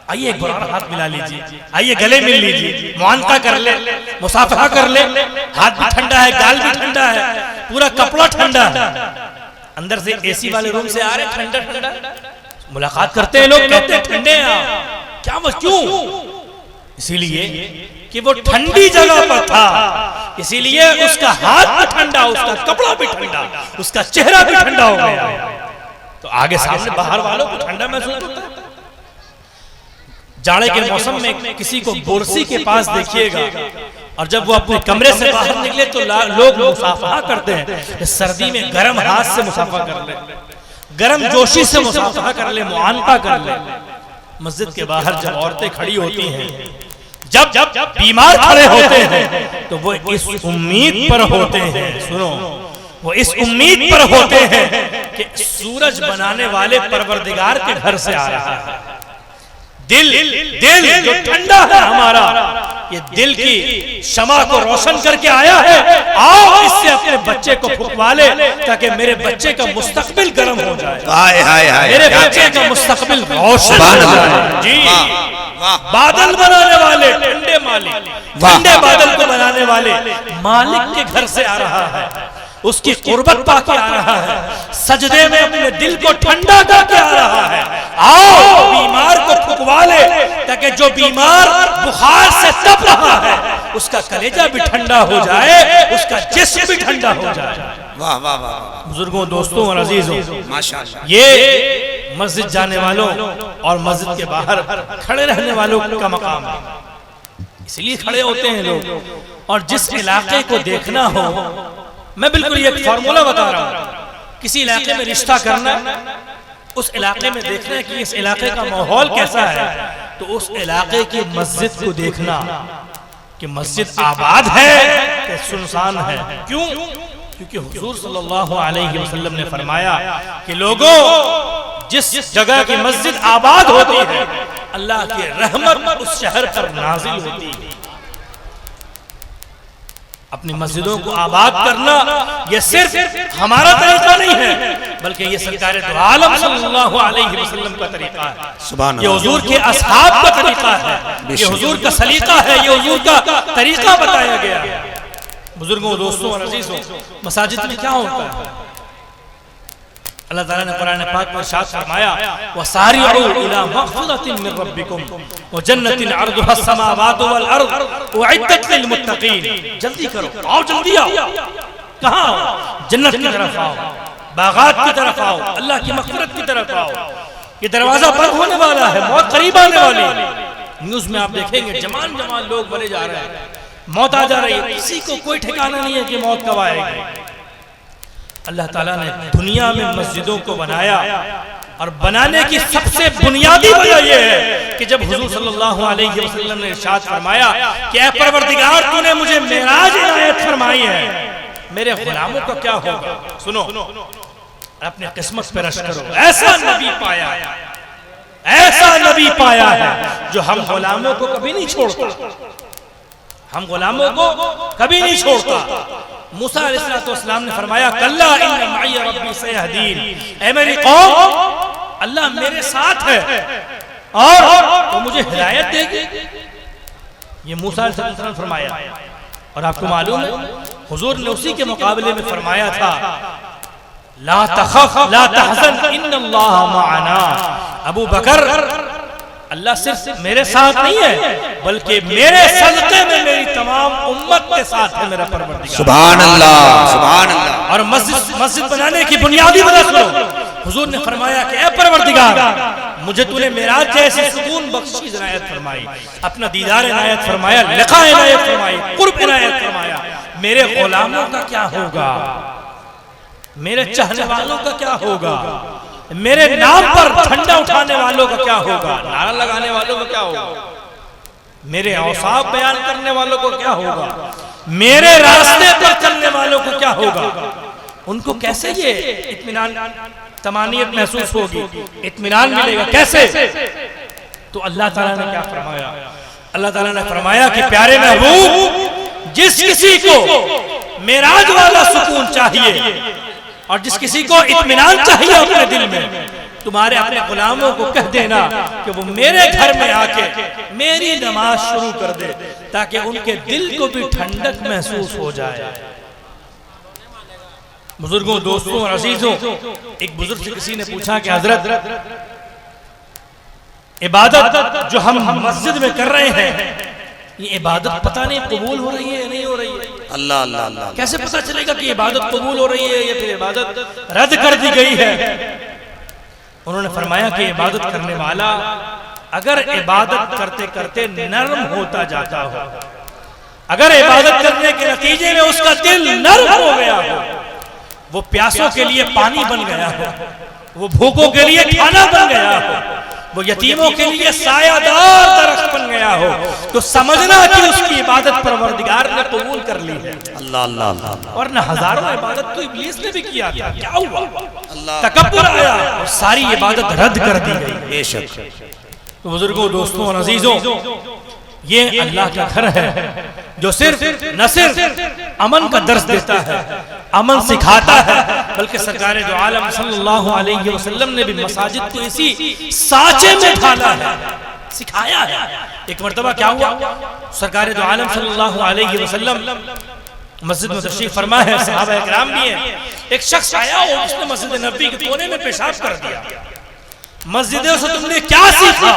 आइए एक बार हाथ मिला लीजिए, आइए गले मिल लीजिए, मुआनका कर ले, मुसाफा कर ले, हाथ भी ठंडा है, गाल भी ठंडा है, पूरा कपड़ा ठंडा है। अंदर से एसी वाले रूम से आ रहे ठंडा ठंडा, मुलाकात करते हैं लोग, कहते हैं ठंडे हैं, क्या वो क्यों? इसीलिए कि वो ठंडी जगह पर था, इसीलिए उसका हाथ भी ठंडा, उसका कपड़ा भी ठंडा, उसका चेहरा भी ठंडा हो गया। तो आगे सामने बाहर वालों को ठंडा महसूस होता है। जाड़े के मौसम में किसी को बोरसी के पास देखिएगा और जब वो अपने कमरे से बाहर निकले तो लोग मुसाफा करते हैं। सर्दी में गर्म हाथ से मुसाफा कर ले, गर्म जोशी से मुसाफा कर ले, मुआनका कर ले। मस्जिद के बाहर जब औरतें खड़ी होती हैं, जब बीमार खड़े होते हैं तो वो इस उम्मीद पर होते हैं, सुनो, वो इस उम्मीद पर होते हैं कि सूरज बनाने वाले परवरदिगार के घर से आ रहा है। दिल जो ठंडा है हमारा, ये दिल की शमा को रोशन करके आया है, आओ इससे अपने बच्चे को फुकवा ले ताकि मेरे बच्चे का मुस्तकबिल गर्म हो जाए, मेरे बच्चे का मुस्तकबिल रोशन हो जाए। जी, बादल बनाने वाले ठंडे मालिक, ठंडे बादल को बनाने वाले मालिक के घर से आ रहा है, उसकी कुर्बत पाके आ रहा है, सजदे में अपने दिल को ठंडा करके आ रहा है। आओ बीमार को फुकवा ले ताकि जो बीमार बुखार से तप रहा है उसका कलेजा भी ठंडा हो जाए, उसका जिस्म भी ठंडा हो जाए। वाह वाह वाह। बुजुर्गों, दोस्तों और अजीजों, माशाअल्लाह, ये मस्जिद जाने वालों और मस्जिद के बाहर खड़े रहने वालों का मकाम है, इसलिए खड़े होते हैं लोग। और जिस इलाके को देखना हो, मैं बिल्कुल एक फार्मूला बता रहा हूं, किसी इलाके में रिश्ता करना, उस इलाके में देखना है कि इस इलाके का माहौल कैसा है, तो उस इलाके की मस्जिद को देखना कि मस्जिद आबाद है कि सुनसान है। क्यों? क्योंकि हुजूर सल्लल्लाहु अलैहि वसल्लम ने फरमाया कि लोगों, जिस जगह की मस्जिद आबाद होती है अल्लाह की रहमत उस शहर पर नाजिल होती है। अपनी मस्जिदों को आबाद करना ये सिर्फ हमारा तरीका नहीं है, बल्कि ये सरकार दो आलम सल्लल्लाहु अलैहि वसल्लम का तरीका है, ये हुजूर के असहाब का तरीका है, ये हुजूर का सलीका है, ये हुजूर का तरीका बताया गया। बुजुर्गों, दोस्तों और अजीजों, मसाजिद में क्या होता है? अल्लाह ताला ने कुरान पाक में इरशाद फरमाया, वसारिउ इला मग़फ़िरतिन मिन रब्बिकुम व जन्नतिन अर्दुहा अस्समावातु वल अर्द उइद्दत लिल मुत्तक़ीन। जल्दी करो, आओ जल्दी आओ। कहां? जन्नत की तरफ आओ, बागात की तरफ आओ, अल्लाह की मग़फ़िरत की तरफ आओ। ये दरवाजा बंद होने वाला है, मौत करीब आने वाली है। न्यूज़ में आप देखेंगे जवान जवान लोग मरे जा रहे हैं, मौत आ जा रही है, किसी को कोई ठिकाना नहीं है कि मौत कब आएगी। अल्लाह ताला ने दुनिया में मस्जिदों को बनाया और बनाने की सबसे बुनियादी वजह यह है कि जब हुजूर सल्लल्लाहु अलैहि वसल्लम ने इरशाद फरमाया कि ऐ परवरदिगार, तूने मुझे मेराज इनायत फरमाई है, मेरे गुलामों का क्या होगा? सुनो, अपने किस्मत पे रश करो। ऐसा नबी पाया, ऐसा नबी पाया है जो हम गुलामों को कभी नहीं छोड़ता, हम गुलामों को कभी नहीं छोड़ता। मूसा अलैहिस्सलाम ने फरमाया, कल्ला इन्ना मई रब्बी सयहदीन, ऐ मेरी कौम, अल्लाह मेरे साथ है और वो मुझे हिदायत देगी। ये मूसा अलैहिस्सलाम ने फरमाया। और आपको मालूम है हुजूर ने उसी के मुकाबले में फरमाया था, ला तखफ ला तहज़न इन्नल्लाह मअना। अबू बकर अल्लाह सिर्फ मेरे साथ नहीं है बल्कि मेरे सदक़े में मेरी तमाम उम्मत के साथ है मेरा परवरदिगार। सुभान अल्लाह, सुभान अल्लाह। और मस्जिद बनाने की बुनियादी वजह सुनो, हुजूर ने फरमाया कि ऐ परवरदिगार, मुझे तूने मेराज जैसे सुकून बख्शी इनायत फरमाई, अपना दीदार इनायत फरमाया, लिखा इनायत फरमाई, कुर्ब इनायत फरमाया। मेरे गुलामों का क्या होगा, मेरे चाहने वालों का क्या होगा, मेरे नाम पर झंडा उठाने वालों का क्या होगा, नारा लगाने वालों का क्या होगा, मेरे औसाफ बयान करने वालों को क्या होगा, मेरे रास्ते पर चलने वालों को क्या होगा, उनको कैसे ये इत्मीनान तमानियत महसूस होगी, इत्मीनान मिलेगा कैसे? तो अल्लाह ताला ने क्या फरमाया? अल्लाह ताला ने फरमाया कि प्यारे महबूब, जिस किसी को मेराज वाला सुकून चाहिए और जिस किसी को इत्मीनान चाहिए अपने दिल में, तुम्हारे अपने गुलामों को कह देना कि वो मेरे घर में आके मेरी नमाज शुरू कर दे, ताकि उनके दिल को भी ठंडक महसूस हो जाए। बुजुर्गों, दोस्तों और अजीजों, एक बुजुर्ग से किसी ने पूछा कि हजरत, इबादत जो हम मस्जिद में कर रहे हैं, ये इबादत पता नहीं कबूल हो रही है या नहीं हो रही है? अल्लाह अल्लाह अल्लाह। कैसे पता चलेगा कि इबादत कबूल हो रही है या फिर इबादत रद्द कर दी गई है? उन्होंने फरमाया कि इबादत करने वाला अगर इबादत करते करते नरम होता जाता हो, अगर इबादत करने के नतीजे में उसका दिल नरम हो गया हो, वो प्यासों के लिए पानी बन गया हो, वो भूखों के लिए खाना बन गया हो, वो यतीमों के लिए सायादार दरख्त बन गया हो, तो समझना कि उसकी इबादत परवरदिगार ने कबूल कर ली है। अल्लाह अल्लाह अल्लाह। और न हजारों इबादत तो इब्लीस ने भी किया था, क्या हुआ? तकब्बुर आया और सारी इबादत रद्द कर दी गई। बेशक। तो बुजुर्गों, दोस्तों और अजीजों, ये अल्लाह का घर है जो सिर्फ न सिर्फ अमन का दर्स देता है, अमन सिखाता है, बल्कि सरकार दो आलम सल्लल्लाहु अलैहि वसल्लम ने भी मसाजिद को इसी साँचे में ढाला है, सिखाया है। एक मर्तबा क्या हुआ, सरकार दो आलम सल्लल्लाहु अलैहि वसल्लम मस्जिद में तशरीफ फरमा है, सहाबा इकराम भी हैं। एक शख्स आया और उसने मस्जिद नबी के कोने में पेशाब कर दिया। मस्जिदों से तुमने क्या सीखा?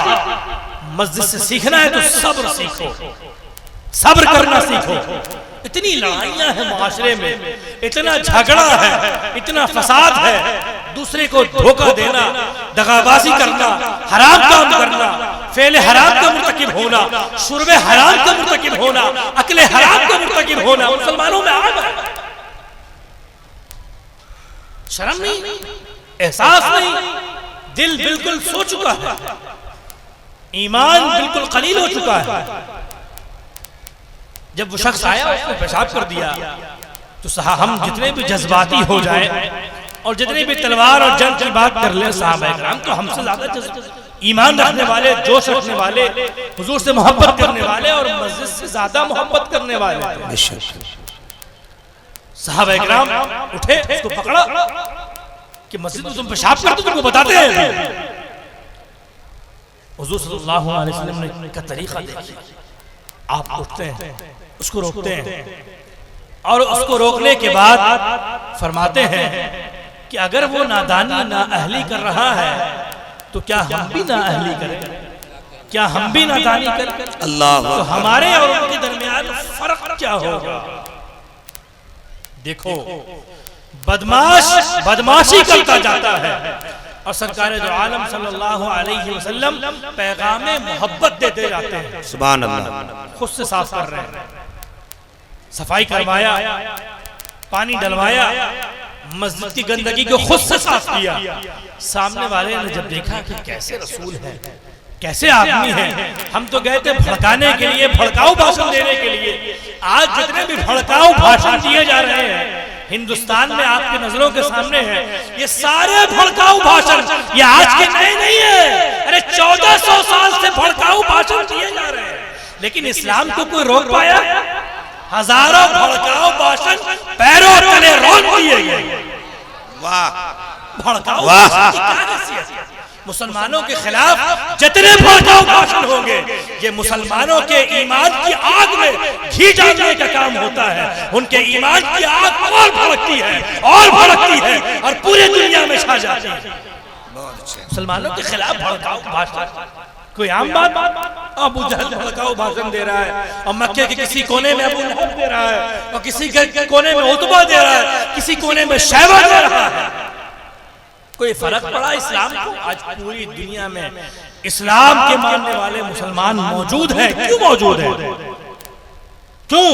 मस्जिद से सीखना है तो सब्र सीखो, सब्र करना सीखो। इतनी लड़ाइयां हैं माशरे में, इतना झगड़ा है, इतना फसाद है, दूसरे को धोखा देना, दगाबाजी करना, हराम काम करना, फेले हराम का मुर्तकिब होना, शुर्बे हराम का मुर्तकिब होना, अकले हराम का मुर्तकिब होना मुसलमानों में आ गया। शर्म नहीं, एहसास नहीं, दिल बिल्कुल सो चुका है, ईमान बिल्कुल कलील हो चुका है। जब वो शख्स आया उसने पेशाब कर दिया, तो हम जितने भी जज्बाती हो जाए और जितने भी तलवार और जंग की बात कर ले, साहब इकराम तो हमसे ज्यादा ईमान रखने वाले, जोश रखने वाले, हुजूर से मोहब्बत करने वाले और मस्जिद से ज्यादा मोहब्बत करने वाले। साहब इकराम उठे, उसको पकड़ा कि मस्जिद में तुम पेशाब करते, तुमको बताते हैं। हुजूर सल्लल्लाहु अलैहि वसल्लम ने का तरीका देखिए, आप उठते हैं, उसको रोकते हैं और उसको रोकने के बाद फरमाते हैं कि अगर वो नादानी नाअहली कर रहा है तो क्या हम भी नाअहली करें? क्या हम भी नादानी करें? अल्लाह, तो हमारे और उनके दरमियान फर्क क्या होगा? देखो, बदमाश बदमाशी करता जाता है और सरकार दो आलम सल्लल्लाहु अलैहि वसल्लम पैगाम मोहब्बत देते जाते हैं। सुभान अल्लाह। खुद से साफ कर रहे हैं, सफाई करवाया, पानी डलवाया, मस्जिद की गंदगी को खुद से साफ किया। सामने वाले ने जब देखा कि कैसे रसूल है, कैसे आदमी है, हम तो गए थे भड़काने के लिए, भड़काऊ भाषण देने के लिए। आज जितने भी भड़काऊ भाषण दिए जा रहे हैं हिंदुस्तान में, आपकी नजरों के सामने है, ये सारे भड़काऊ भाषण ये आज के नए नहीं है। अरे 1400 साल से भड़काऊ भाषण दिए जा रहे हैं, लेकिन इस्लाम को कोई रोक पाया? हजारों भड़काऊ भाषण पैरों तले रोक दिए गए। वाह, भड़काऊ भाषण की क्या हैसियत? मुसलमानों के खिलाफ जितने भड़काऊ भाषण होंगे, ये मुसलमानों के ईमान की आग में घी डालने का काम होता है। उनके ईमान की आग और भड़कती है और भड़कती है और पूरी दुनिया में छा जाती है। मुसलमानों के खिलाफ भड़काऊ भाषण कोई आम बात? अबू जहल भड़काऊ भाषण दे रहा है और मक्के के किसी कोने में अबू लहब दे रहा है और किसी के कोने में उतबा दे रहा है, किसी कोने में शैबा दे रहा है। कोई फर्क पड़ा इस्लाम को? आज पूरी दुनिया में इस्लाम के मानने वाले मुसलमान मौजूद हैं। क्यों मौजूद हैं? क्यों?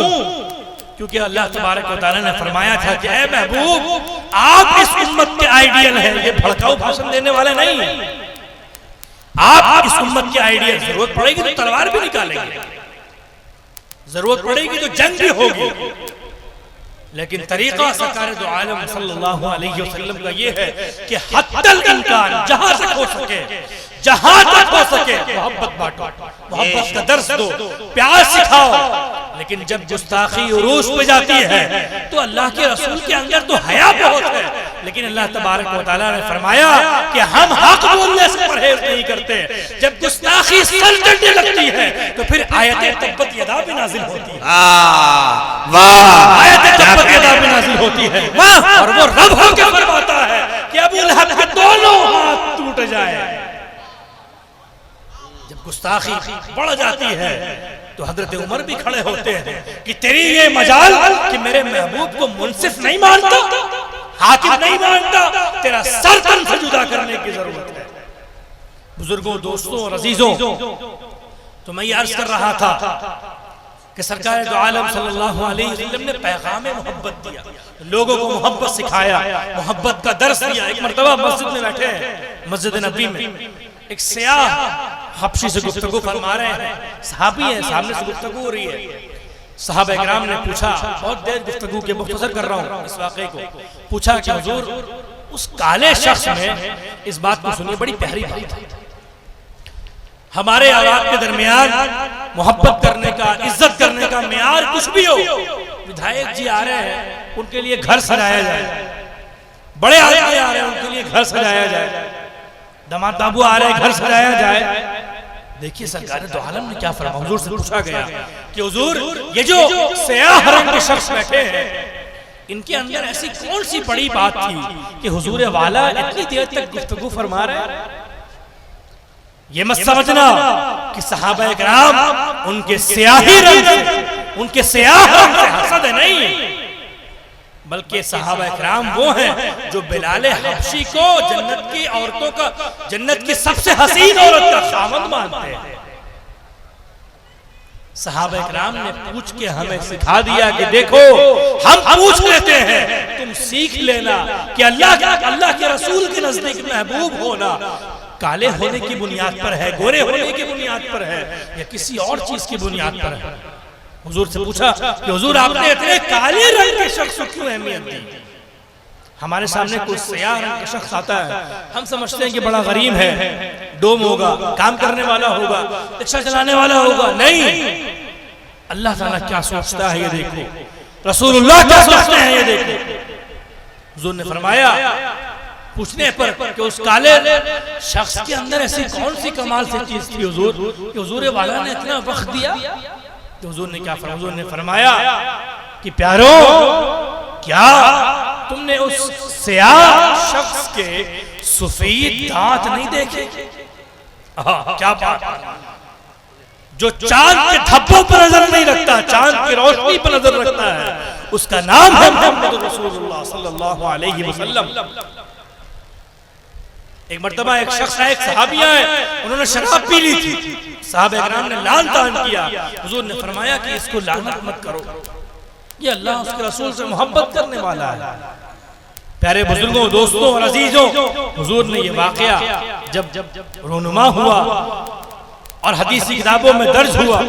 क्योंकि अल्लाह तबारक व तआला ने फरमाया था कि ऐ महबूब, आप इस उम्मत के आइडियल हैं, ये भड़काऊ भाषण देने वाले नहीं हैं। आप इस उम्मत के आइडियल, जरूरत पड़ेगी तो तलवार भी निकालेंगे, जरूरत पड़ेगी तो जंग भी होगी, लेकिन तरीका सरकार दो आलम सल्लल्लाहु अलैहि वसल्लम का ये है कि हत्तल इम्कान, जहां तक हो सके, जहां तक हो सके मोहब्बत बांटो, मोहब्बत का दर्स दो, प्यार सिखाओ। लेकिन जब गुस्ताखी उरूज पे जाती है तो अल्लाह के रसूल के अंदर तो हया बहुत है, लेकिन अल्लाह तबारक व तआला ने फरमाया कि हम हक बोलने से परहेज नहीं करते। जब गुस्ताखी सर चढ़ने लगती है तो फिर आयत तब्बत यदा भी नाजिल होती है। वाह, आयत तब्बत यदा भी नाजिल होती है और वो रब होकर फरमाता है कि अबू लहब के दोनों हाथ टूट जाए। जब गुस्ताखी बढ़ जाती है तो हजरत उमर भी खड़े होते हैं कि तेरी ये मजाल कि मेरे महबूब को मुनसिफ नहीं मानता, हाकिम नहीं मानता, तेरा सर तन से जुदा करने की जरूरत है। बुजुर्गों, दोस्तों और अजीजों, तो मैं ये अर्ज कर रहा था कि सरकार दो आलम सल्लल्लाहु अलैहि वसल्लम ने पैगाम मोहब्बत दिया, लोगों को मोहब्बत सिखाया, मोहब्बत का दर्स दिया। एक मर्तबा मस्जिद में बैठे हैं, मस्जिद नबी में एक सयाह हबशी से गुफ्तगू फरमा रहे हैं, सहाबी है, सामने से गुफ्तगू हो रही है। सहाबा इकराम ने पूछा, बहुत देर गुफ्तगू के मुख्तसर कर रहा हूँ इस वाक़े को, पूछा कि हुजूर उस काले शख्स में, इस बात को सुनिए, बड़ी प्यारी बात है, हमारे आवाज़ के दरमियान मोहब्बत करने का, इज्जत करने का मेयार कुछ भी हो, विधायक जी आ रहे हैं उनके लिए घर सजाया जाए, बड़े आदमी आ रहे हैं उनके लिए घर सजाया जाए, दामाद बाबू आ रहे हैं घर सजाया जाए। देखिए सरकार दो आलम ने क्या फरमाया। हुजूर से पूछा गया कि हुजूर ये जो सयाह रंग के शख्स बैठे हैं, इनके अंदर ऐसी कौन सी बड़ी बात थी कि हुजूर वाला इतनी देर तक गुफ्तगू फरमा रहे हैं? ये मत समझना कि सहाबा इकराम उनके स्याही रंग से, उनके स्याह रंग से हसद नहीं, बल्कि सहाबा इकराम वो हैं जो बिलाल हबशी को जन्नत की औरतों का, जन्नत की सबसे हसीन औरत का खामद मानते हैं। सहाबा इकराम ने पूछ के हमें सिखा दिया कि देखो, हम पूछ लेते हैं, तुम सीख लेना कि अल्लाह के रसूल के नजदीक महबूब होना काले होने की बुनियाद पर है, गोरे होने की बुनियाद पर है, या किसी और चीज की बुनियाद पर है। हुजूर से पूछा कि हुजूर आपने इतने काले रंग के शख्स को क्यों अहमियत दी? हमारे सामने कोई सयाह रंग का शख्स आता है, हम समझते हैं कि बड़ा गरीब है, डोम होगा, काम करने वाला होगा, रिक्शा चलाने वाला होगा। नहीं, अल्लाह ताला क्या सोचता है ये देखो, रसूलुल्लाह क्या सोचते हैं ये देखो। हुजूर ने फरमाया, पूछने पर कि उस काले शख्स के अंदर ऐसी कौन सी कमाल से चीज थी हुजूर कि हुजूर वाला ने इतना वक्त दिया? तो हुजूर ने क्या फरमाया? हुजूर ने फरमाया कि प्यारो, क्या तुमने उस सयाह शख्स के सफेद दांत नहीं देखे? क्या बात, जो चांद के धब्बों पर नजर नहीं रखता, चांद की रोशनी पर नजर रखता है, उसका नाम है मोहम्मद रसूलुल्लाह सल्लल्लाहु अलैहि वसल्लम। एक मर्तबा एक शख्स है, एक सहाबी है, उन्होंने शराब पी ली थी, साहबा इकराम ने लान तान किया। हुजूर ने फरमाया कि इसको लानत मत करो, ये अल्लाह उसके रसूल से मोहब्बत करने वाला है। प्यारे बुजुर्गों, दोस्तों और अजीजों, हुजूर ने ये वाकया जब रोनुमा हुआ और हदीसी किताबों में दर्ज हुआ,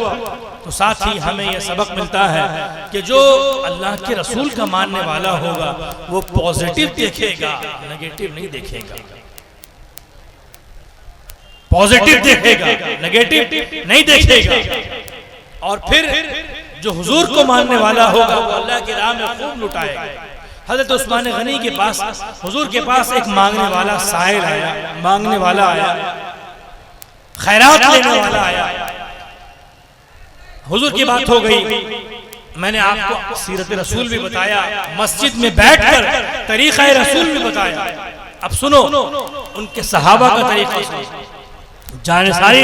तो साथ ही हमें यह सबक मिलता है कि जो अल्लाह के रसूल का मानने वाला होगा वो पॉजिटिव देखेगा, नेगेटिव नहीं देखेगा। पॉजिटिव देखेगा, नेगेटिव नहीं देखेगा। और फिर जो हुजूर को मानने वाला होगा वो अल्लाह की राह में खूब लुटाएगा। हजरत उस्मान गनी के पास, हुजूर के पास एक मांगने वाला साइल आया, मांगने वाला आया, खैरात लेने वाला आया। हुजूर की बात हो गई, मैंने आपको सीरत रसूल भी बताया, मस्जिद में बैठकर तरीक़ा रसूल भी बताया। अब सुनो उनके सहाबा का तरीक़ा सुनो। जाने सारी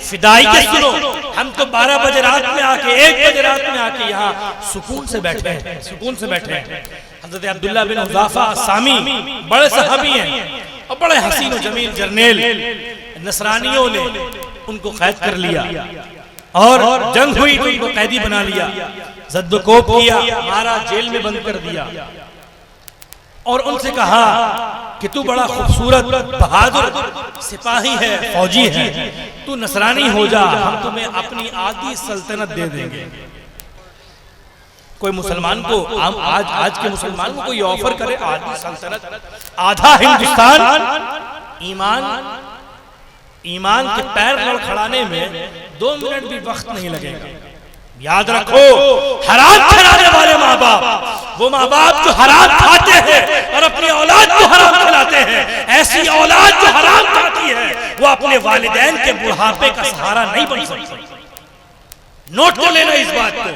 फिदाई के सुनो, हम तो 12 बजे रात में आके 1 बजे रात में आके यहाँ सुकून से बैठे हैं, सुकून से बैठे हैं। हज़रत अब्दुल्ला बिन हुज़ाफा अस्सामी बड़े सहाबी हैं और बड़े हसीन और जमील जर्नेल, नसरानियों ने उनको कैद कर लिया और जंग हुई तो उनको कैदी बना लिया, ज़द्दोकोब किया, मारा, जेल में बंद कर दिया और उनसे कहा कि तू बड़ा खूबसूरत बहादुर सिपाही है, फौजी है, तू नसरानी हो जा, हम तुम्हें अपनी आधी सल्तनत दे देंगे। कोई मुसलमान को आज के मुसलमान को कोई ऑफर करे आधी सल्तनत, आधा हिंदुस्तान, ईमान के पैर लड़खड़ाने में 2 मिनट भी वक्त नहीं लगेगा। याद रखो, हराम खिलाने वाले माँ बाप, वो माँ बाप जो हराम खाते हैं और अपनी औलाद को हराम खिलाते हैं, ऐसी औलाद जो हराम खाती है वो अपने वालिदैन के बुढ़ापे का सहारा नहीं बन सकती। नोट कर लेना इस बात को।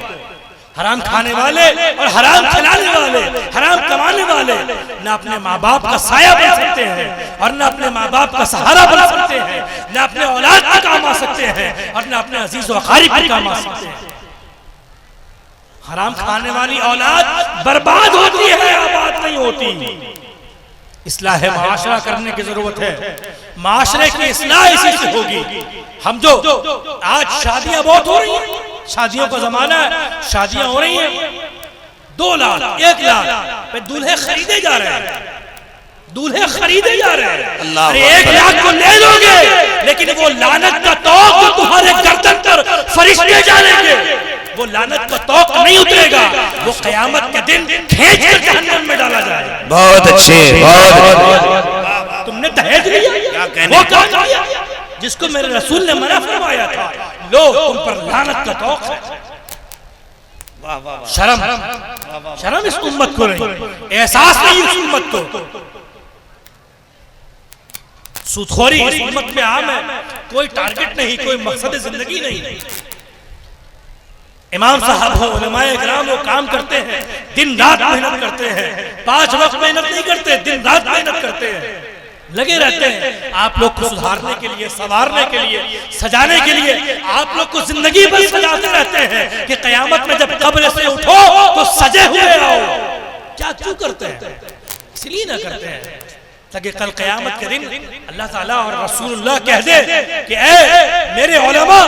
हराम खाने वाले और हराम खिलाने वाले, हराम कमाने वाले न अपने माँ बाप का साया बन सकते हैं और न अपने माँ बाप का सहारा बन सकते हैं, न अपने औलाद पे काम आ सकते हैं और न अपने अजीज व अकारीब पे काम आ सकते हैं। हराम खाने वाली औलाद बर्बाद होती है, आबाद नहीं होती। इस्लाह माशरा करने की जरूरत है, माशरे की इस्लाह इसी से होगी। हम जो आज शादियां बहुत हो रही हैं, शादियों का जमाना है, शादियां हो रही हैं, 2 लाख 1 लाख पे दूल्हे खरीदे जा रहे हैं, दूल्हे खरीदे जा रहे हैं। अरे 1 लाख को ले लोगे, लेकिन वो लानत का तौक जो तुम्हारे गर्दन पर फरिश्ते डालेंगे, वो लानत का तौक नहीं उतरेगा, वो क़यामत के दिन खींच कर जहन्नम में डाला जाएगा। बहुत अच्छे, बहुत। तुमने दहेज लिया, वो काम किया जिसको मेरे रसूल ने मना फरमाया था, लो तुम पर लानत का तौक है। शर्म इस उम्मत को नहीं, एहसास नहीं इस उम्मत को। सूदखोरी इस उम्मत में आम है, कोई टारगेट नहीं, कोई मकसद जिंदगी नहीं। इमाम साहब हो, उलमाए इकराम वो काम करते हैं, दिन रात मेहनत करते हैं, 5 वक्त मेहनत नहीं करते, दिन रात मेहनत करते हैं, लगे रहते हैं आप लोग को सुधारने के लिए, संवारने के लिए, सजाने के लिए। आप लोग को जिंदगी भर सजाते रहते हैं कि कयामत में जब कब्र से उठो तो सजे हुए आओ। क्या क्यों करते हैं? इसलिए ना करते हैं ताकि कल कयामत के दिन अल्लाह ताला और रसूलुल्लाह कह दे कि ऐ मेरे उलमा,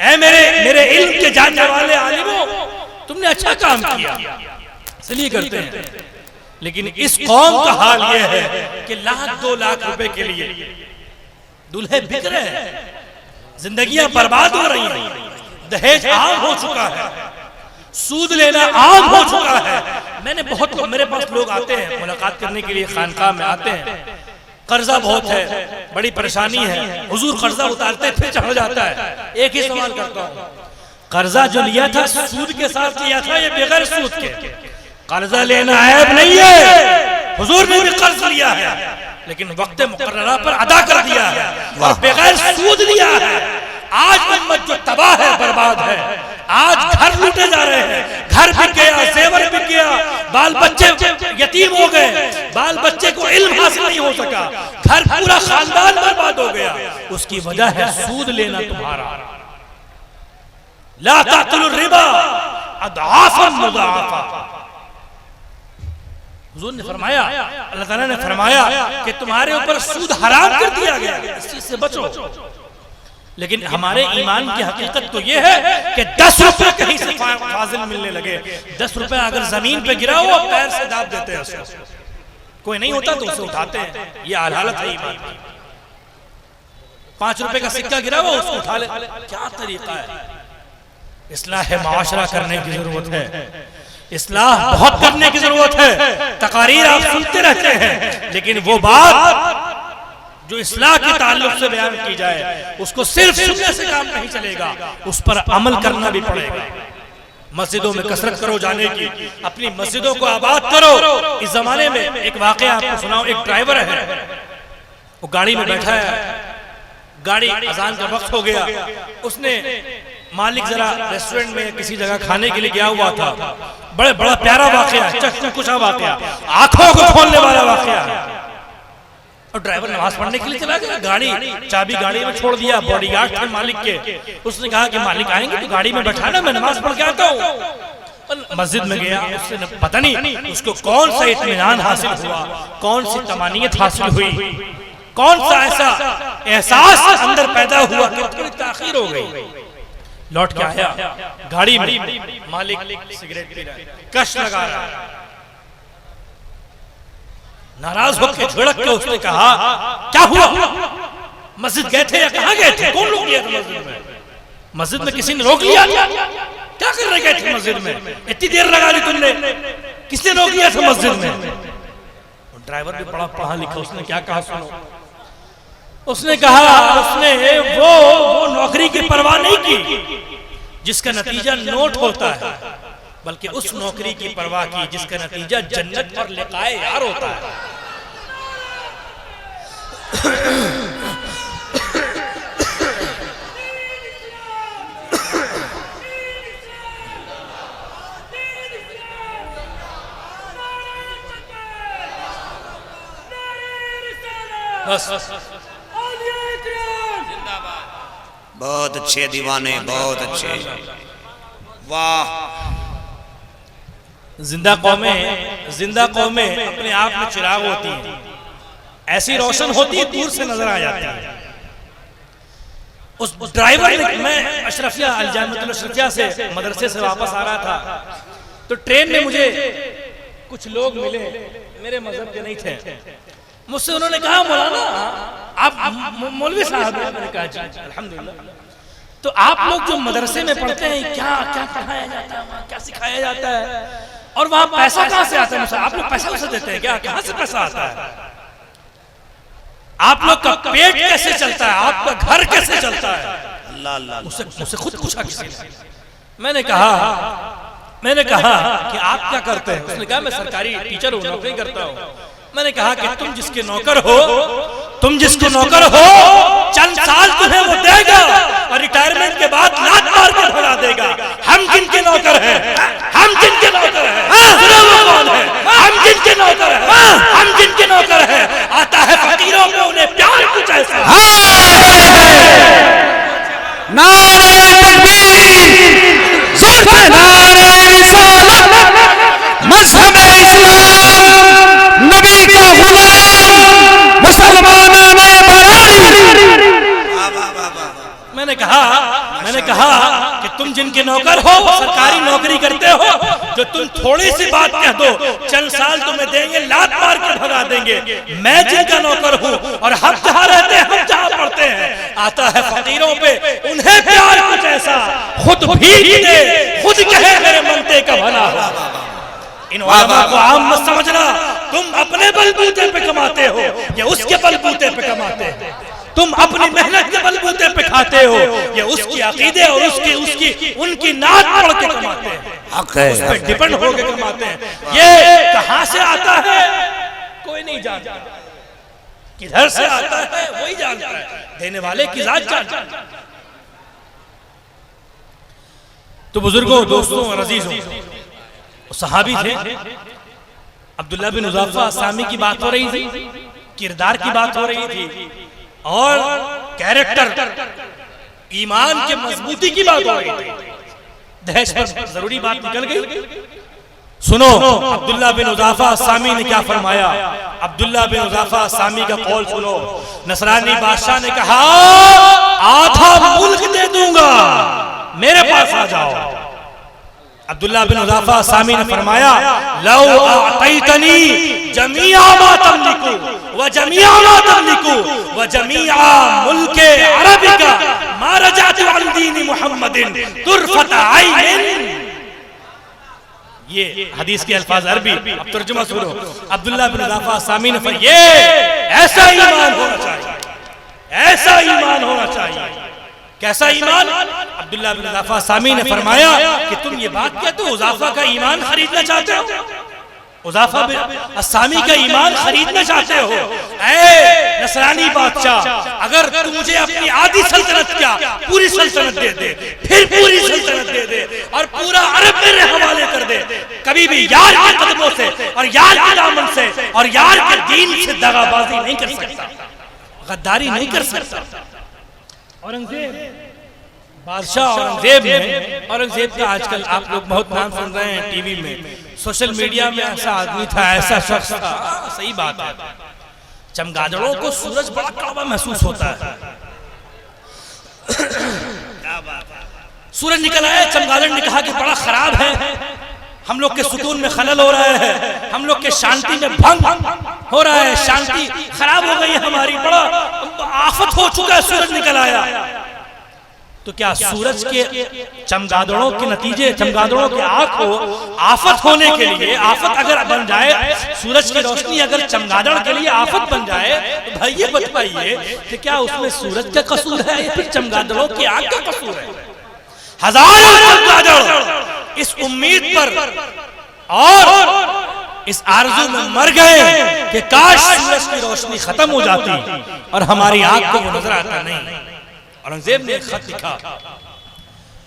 ऐ मेरे इल्म के जानने वाले आलिमों, तुमने अच्छा काम किया, इसलिए करते हैं। लेकिन इस कौम का हाल यह है कि 1-2 लाख रुपए के लिए दूल्हे बिक रहे हैं, जिंदगियां बर्बाद हो रही हैं, दहेज आम हो चुका है, सूद लेना आम हो चुका है। मेरे पास लोग आते हैं मुलाकात करने के लिए, खानकाह में आते हैं, कर्जा बहुत है, बड़ी परेशानी है, हुजूर कर्जा उतारते फिर चढ़ जाता है। एक ही सवाल करता हूँ, कर्जा जो लिया था सूद के साथ लिया था या बगैर सूद के? कर्जा लेना ऐब नहीं है, हुजूर ने भी कर्ज लिया है लेकिन वक्त मुकर्ररा पर अदा कर दिया है और बगैर सूद लिया है। आज उम्मत जो तबाह है, बर्बाद है, आज घर लूटे जा रहे हैं, घर बिक गया, जेवर बिक गया, बाल बच्चे यतीम हो गए, बाल बच्चे को इल्म हासिल नहीं हो सका, घर पूरा खानदान बर्बाद हो गया। उसकी वजह है सूद लेना तुम्हारा। ला ताकुलुर रिबा अदआफन मुदाअफा। हुजूर ने फरमाया, अल्लाह ताला ने फरमाया कि तुम्हारे ऊपर सूद हराम कर दिया गया, इस चीज से बचो। लेकिन हमारे ईमान की हकीकत तो ये है कि 10 रुपए कहीं से फाजिल मिलने लगे, 10 रुपए अगर जमीन पे गिरा हो पैर से दाब देते हैं उसको, कोई नहीं होता तो उसे उठाते हैं। ये हालत है ईमान की। 5 रुपए का सिक्का गिरा हुआ उसको उठा ले, क्या तरीका है? इस्लाह माशरा करने की जरूरत है, इस्लाह बहुत करने की जरूरत है। तकारीर आप सुनते रहते हैं, लेकिन वो बात जो इस्लाह के ताल्लुक से बयान की जाए उसको सिर्फ सुनने से काम नहीं चलेगा, उस पर अमल करना भी पड़ेगा। मस्जिदों में कसरत करो जाने की, अपनी मस्जिदों को आबाद करो। इस जमाने में एक वाकया आपको सुनाओ। एक ड्राइवर है, वो गाड़ी में बैठा है, गाड़ी अजान का वक्त हो गया, उसने मालिक जरा रेस्टोरेंट में किसी जगह खाने के लिए गया हुआ था। बड़ा प्यारा वाकया, चकचकुचा वाकया, आंखों को खोलने वाला वाकया। और ड्राइवर नमाज पढ़ने के लिए चला गया। गाड़ी चाबी गाड़ी में छोड़ दिया, बॉडीगार्ड थे मालिक के। उसने कहा कि मालिक आएंगे तो गाड़ी में बैठाना, मैं नमाज पढ़ के आता हूँ। मस्जिद में गया, उससे पता नहीं उसको कौन सा इत्मीनान हासिल हुआ, कौन सी तमानियत हासिल हुई, कौन सा ऐसा एहसास अंदर पैदा हुआ कि थोड़ी ताखीर हो गई। लौट के आया, गाड़ी में मालिक सिगरेट पी रहा है, कश लगा रहा है। नाराज होकर झड़क के उसने कहा क्या हुआ, मस्जिद गए थे या कहाँ गए थे, कौन रोक लिया था मस्जिद में? मस्जिद में किसी ने रोक लिया? क्या करने गए थे मस्जिद में, इतनी देर लगा दी तुमने, किसने रोक लिया था मस्जिद में? ड्राइवर भी बड़ा पढ़ा लिखा, उसने क्या कहा सुनो। उसने कहा उसने वो नौकरी की परवाह नहीं की जिसका नतीजा नोट होता है, बल्कि उस नौकरी की परवाह की जिसका नतीजा जन्नत और लिकाए यार होता है। बस बहुत अच्छे दीवाने, बहुत अच्छे, वाह। जिंदा कौमें अपने आप में चिराग होती हैं, ऐसी रोशन होती है दूर से नजर आ जाती है। उस ड्राइवर ने, मैं अशरफिया अलजामियतुल अशरफिया से मदरसे से वापस आ रहा था तो ट्रेन में मुझे कुछ लोग मिले, मेरे मजहब के नहीं थे। मुझसे उन्होंने कहा मौलाना आप मौलवी साहब हैं? मैंने कहा जी अल्हम्दुलिल्लाह। तो आप लोग जो मदरसे में पढ़ते हैं क्या क्या पढ़ाया जाता है, वहाँ क्या सिखाया जाता है, और वहाँ पैसा कहाँ से आता है? आप लोग पैसा उसे देते हैं क्या, कहाँ से पैसा आता है? आप लोग का पेट कैसे चलता है, आपका घर कैसे चलता है? अल्लाह अल्लाह। मुझसे खुद पूछा किसी ने। मैंने कहा कि आप क्या करते हैं? उसने कहा मैं सरकारी टीचर हूँ, नौकरी करता हूँ। मैंने कहा कि तुम जिसके नौकर हो, चंद साल तुम्हें वो देगा और रिटायरमेंट के बाद लात मार के भगा देगा। हम जिनके नौकर हैं, हम जिनके नौकर हैं, आता है फकीरों में उन्हें प्यार कुछ ऐसा। नारे तकबीर, ज़ुल्फ़े नारे रिसालत, मज़हब इस्लाम, नबी का गुलाम, मुसलमानों में बराई। मैंने कहा कि तुम जिनके नौकर हो, सरकारी नौकरी करते हो, जो तुम थोड़ी सी बात कह दो चंद साल तुम्हें देंगे, लात मार के भगा देंगे। मैं जिनका नौकर हूँ और हम जहाँ रहते हैं, हम जहाँ पढ़ते हैं, आता है फकीरों पे उन्हें प्यार कुछ ऐसा, खुद भीख दे, खुद कहे मेरे मनते का भला हो। इन उलमा को आम मत समझना, तुम अपने बलबूते पे कमाते हो, ये उसके बलबूते पे कमाते हैं। तुम अपनी मेहनत के बलबूते पे खाते हो, ये उसकी अकीदे और उनकी नात पढ़ के कमाते हैं, उस पे डिपेंड होकर कमाते हैं। ये कहां से आता है कोई नहीं जानता, किधर से आता है वही जानता है, देने वाले की जात जानता है। तो बुजुर्गों, दोस्तों और अजीजों, सहाबी थे, अब्दुल्ला बिन हुज़ैफा अस्सामी की बात हो रही थी, किरदार की बात हो रही थी, और कैरेक्टर, ईमान के मजबूती की बात हो रही थी। दहेज पर जरूरी बात निकल गई। सुनो अब्दुल्ला बिन हुज़ैफा अस्सामी ने क्या फरमाया। अब्दुल्ला बिन हुज़ैफा अस्सामी का कौल सुनो। नसरानी बादशाह ने कहा आधा मुल्क दे दूंगा, मेरे पास आ जाओ। अब्दुल्ला बिन हुज़ैफा अस्सामी ने फरमाया लौ आतैतनी जमीआ मा तमलिकु व जमीआ मा तमलिकु व जमीआ मुल्के अरबिका मा रजातु अन दीन मुहम्मदिन तुरफत ऐन। ये हदीस के अल्फाज अरबी, अब तर्जुमा सुनो। अब्दुल्ला बिन हुज़ैफा अस्सामी ने फरमाया ये ऐसा ईमान होना चाहिए, ऐसा ईमान होना चाहिए। कैसा ईमान? अब्दुल्ला बिन हुज़ैफा अस्सामी ने फरमाया कि तुम ये बात कहते हो हुज़ैफा का ईमान खरीदना चाहते हो? उज़ाफा अस्सामी का ईमान खरीदना चाहते हो? ऐ नसरानी बादशाह, अगर तू मुझे अपनी आधी सल्तनत क्या पूरी सल्तनत दे दे, फिर पूरी सल्तनत दे दे और पूरा अरब मेरे हवाले कर दे, कभी भी यार के कदमों से और यार के दामन से और यार के दीन से दगाबाजी नहीं कर सकता, गद्दारी नहीं कर सकता। औरंगजेब बादशाह औरंगजेब का आजकल आप लोग बहुत नाम सुन रहे हैं टीवी में, सोशल मीडिया में। ऐसा आदमी था, ऐसा शख्स था। सही बात है, चमगादड़ों को सूरज बड़ा कड़वा महसूस होता है। सूरज निकल आया, चमगादड़ ने कहा कि बड़ा खराब है, हम लोग के सुकून में खलल हो रहा है, हम लोग के शांति में भंग हो रहा है, शांति खराब हो गई हमारी, बड़ा आफत हो चुका है। सूरज निकल आया तो क्या सूरज के चमगादड़ों के नतीजे, चमगादड़ों के आंख को आफत होने के लिए, आफत अगर बन जाए, सूरज की रोशनी अगर चमगादड़ के लिए आफत बन जाए, तो भाई ये बताइए कि क्या उसमें सूरज का कसूर है या फिर चमगादड़ों की आंख का कसूर है? हजारों चमगादड़ इस उम्मीद पर और इस आरज़ू में मर गए कि काश सूरज की रोशनी खत्म हो जाती और हमारी आंख को वो नजर आता नहीं। औरंगजेब ने एक खत लिखा।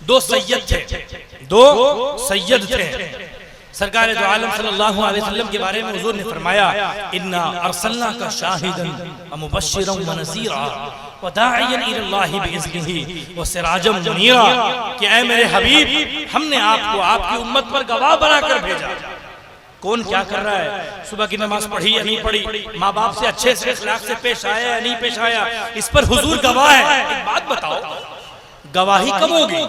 दो सैयद थे। सरकार दो आलम सल्लल्लाहु अलैहि वसल्लम के बारे में हुजूर ने फरमाया, इन्ना अरसलनाका शाहिदन व मुबश्शिरन व नज़ीरा व दाइयन इलल्लाहि बिइज़्निही व सिराजम मुनीरा, कि ऐ मेरे हबीब, हमने आपको आपकी उम्मत पर गवाह बनाकर भेजा। कौन क्या कर रहा है, सुबह की नमाज पढ़ी या नहीं पढ़ी, माँ बाप से अच्छे से अखलाक से पेश आया या नहीं पेश आया, इस पर हुजूर गवाह है। एक बात बताओ, गवाही कब होगी?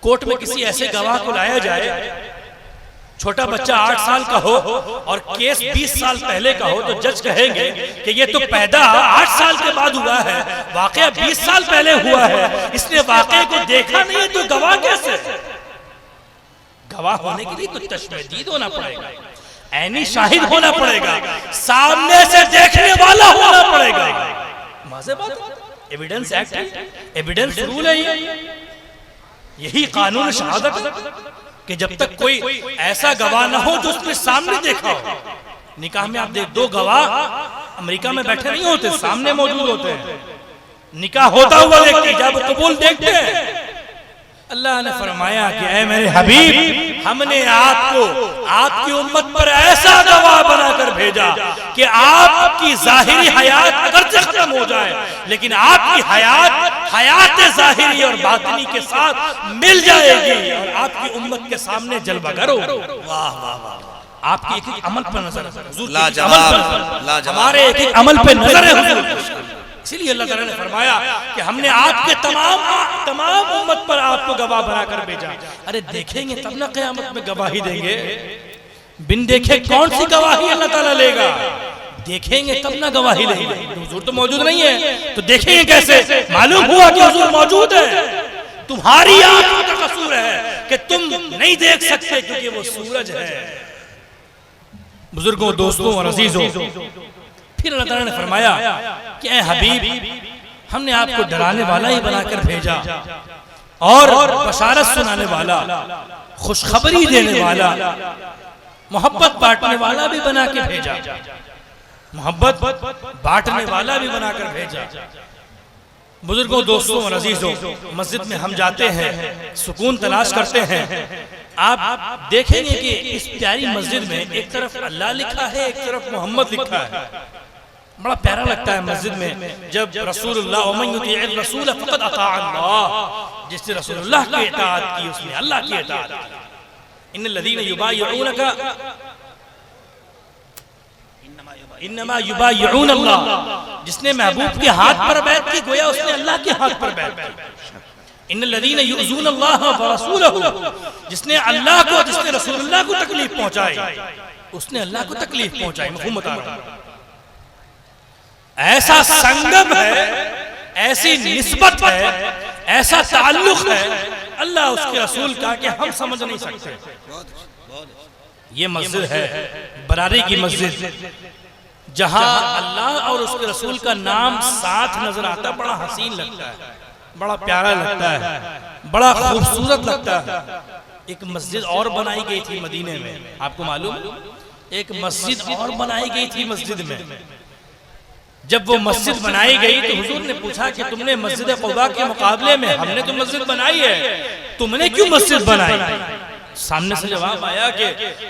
कोर्ट में किसी ऐसे गवाह को लाया जाए, छोटा बच्चा 8 साल का हो और केस 20 साल पहले का हो, तो जज कहेंगे कि ये तो पैदा 8 साल के बाद हुआ है, वाकया 20 साल पहले हुआ है, इसने वाकये को देखा नहीं है, तो गवाह कैसे? गवाह होने के लिए तो तशदीद होना पड़ेगा, ऐनी शाहिद होना पड़ेगा, सामने से देखने वाला होना पड़ेगा। मजे बात, एविडेंस एक्ट है, एविडेंस रूल है, यही कानून शहादत है कि जब तक कोई ऐसा गवाह ना हो जो उसके सामने देखा हो। निकाह में आप देख, 2 गवाह अमेरिका में बैठे नहीं होते, सामने मौजूद होते हैं, निकाह होता हुआ देखते, जब कबूल देखते हैं। अल्लाह ने फरमाया कि ऐ मेरे हबीब, हमने आपको आपकी उम्मत पर ऐसा गवाह बनाकर भेजा कि आपकी जाहिरी हयात अगर से खत्म हो जाए, लेकिन आपकी हयात जाहिरी और बातिनी के साथ मिल जाएगी और आपकी उम्मत के सामने जलवागर हो। वाह वाह वाह, आपकी एक अमल पर नजर है, हमारे एक अमल पे नजर है। इसीलिए अल्लाह ताला ने फरमाया कि हमने आपके तमाम उम्मत पर आपको गवाह बनाकर भेजा। अरे देखेंगे तब ना क़यामत में गवाही देंगे, बिन देखे कौन सी गवाही अल्लाह ताला लेगा? देखेंगे तब ना गवाही लेंगे। हुजूर तो मौजूद नहीं है, तो देखेंगे कैसे? मालूम हुआ कि हुजूर मौजूद है, तुम्हारी आंखों का कसूर है कि तुम नहीं देख सकते क्योंकि वो सूरज है। बुजुर्गों, दोस्तों और अजीजों, फिर अल्लाह ताला ने फरमाया कि ऐ हबीब, हमने आपको डराने वाला ही बनाकर भेजा और बशारत सुनाने वाला, खुशखबरी देने वाला, मोहब्बत बांटने वाला भी बना के भेजा, मोहब्बत बांटने वाला भी बनाकर भेजा। बुजुर्गों, दोस्तों और अजीजों, मस्जिद में हम जाते हैं, सुकून तलाश करते हैं। आप देखेंगे कि इस प्यारी मस्जिद में एक तरफ अल्लाह लिखा है, एक तरफ मोहम्मद लिखा है। बड़ा प्यारा लगता है मस्जिद में जब रसूलुल्लाह वमन युतिइर रसूल फक़द अता अल्लाह, जिसने रसूलुल्लाह की इताअत की उसने अल्लाह की इताअत की। इन्नल्लज़ीना युबायिऊनका इन्नमा युबायिऊन अल्लाह, जिसने महबूब के हाथ पर बैत की गोया उसने अल्लाह के हाथ पर बैत की। इन्नल्लज़ीना युज़ून अल्लाह व रसूलहु, जिसने अल्लाह को, जिसने रसूलुल्लाह को तकलीफ पहुंचाई उसने अल्लाह को तकलीफ पहुंचाई। मफ़हूम बता रहा हूं। ऐसा संगम है, ऐसी निस्बत है, ऐसा ताल्लुक है अल्लाह उसके रसूल का कि हम समझ नहीं सकते। ये मस्जिद है बरारी की मस्जिद, जहां अल्लाह और उसके रसूल का नाम साथ नजर आता है। बड़ा हसीन लगता है, बड़ा प्यारा लगता है, बड़ा खूबसूरत लगता है। एक मस्जिद और बनाई गई थी मदीने में, आपको मालूम? एक मस्जिद और बनाई गई थी मस्जिद में। जब वो मस्जिद बनाई गई तो हुजूर ने पूछा कि तुमने मस्जिद क़ुबा के मुकाबले में हमने तो मस्जिद बनाई है, तुमने क्यों मस्जिद बनाई? सामने से जवाब आया कि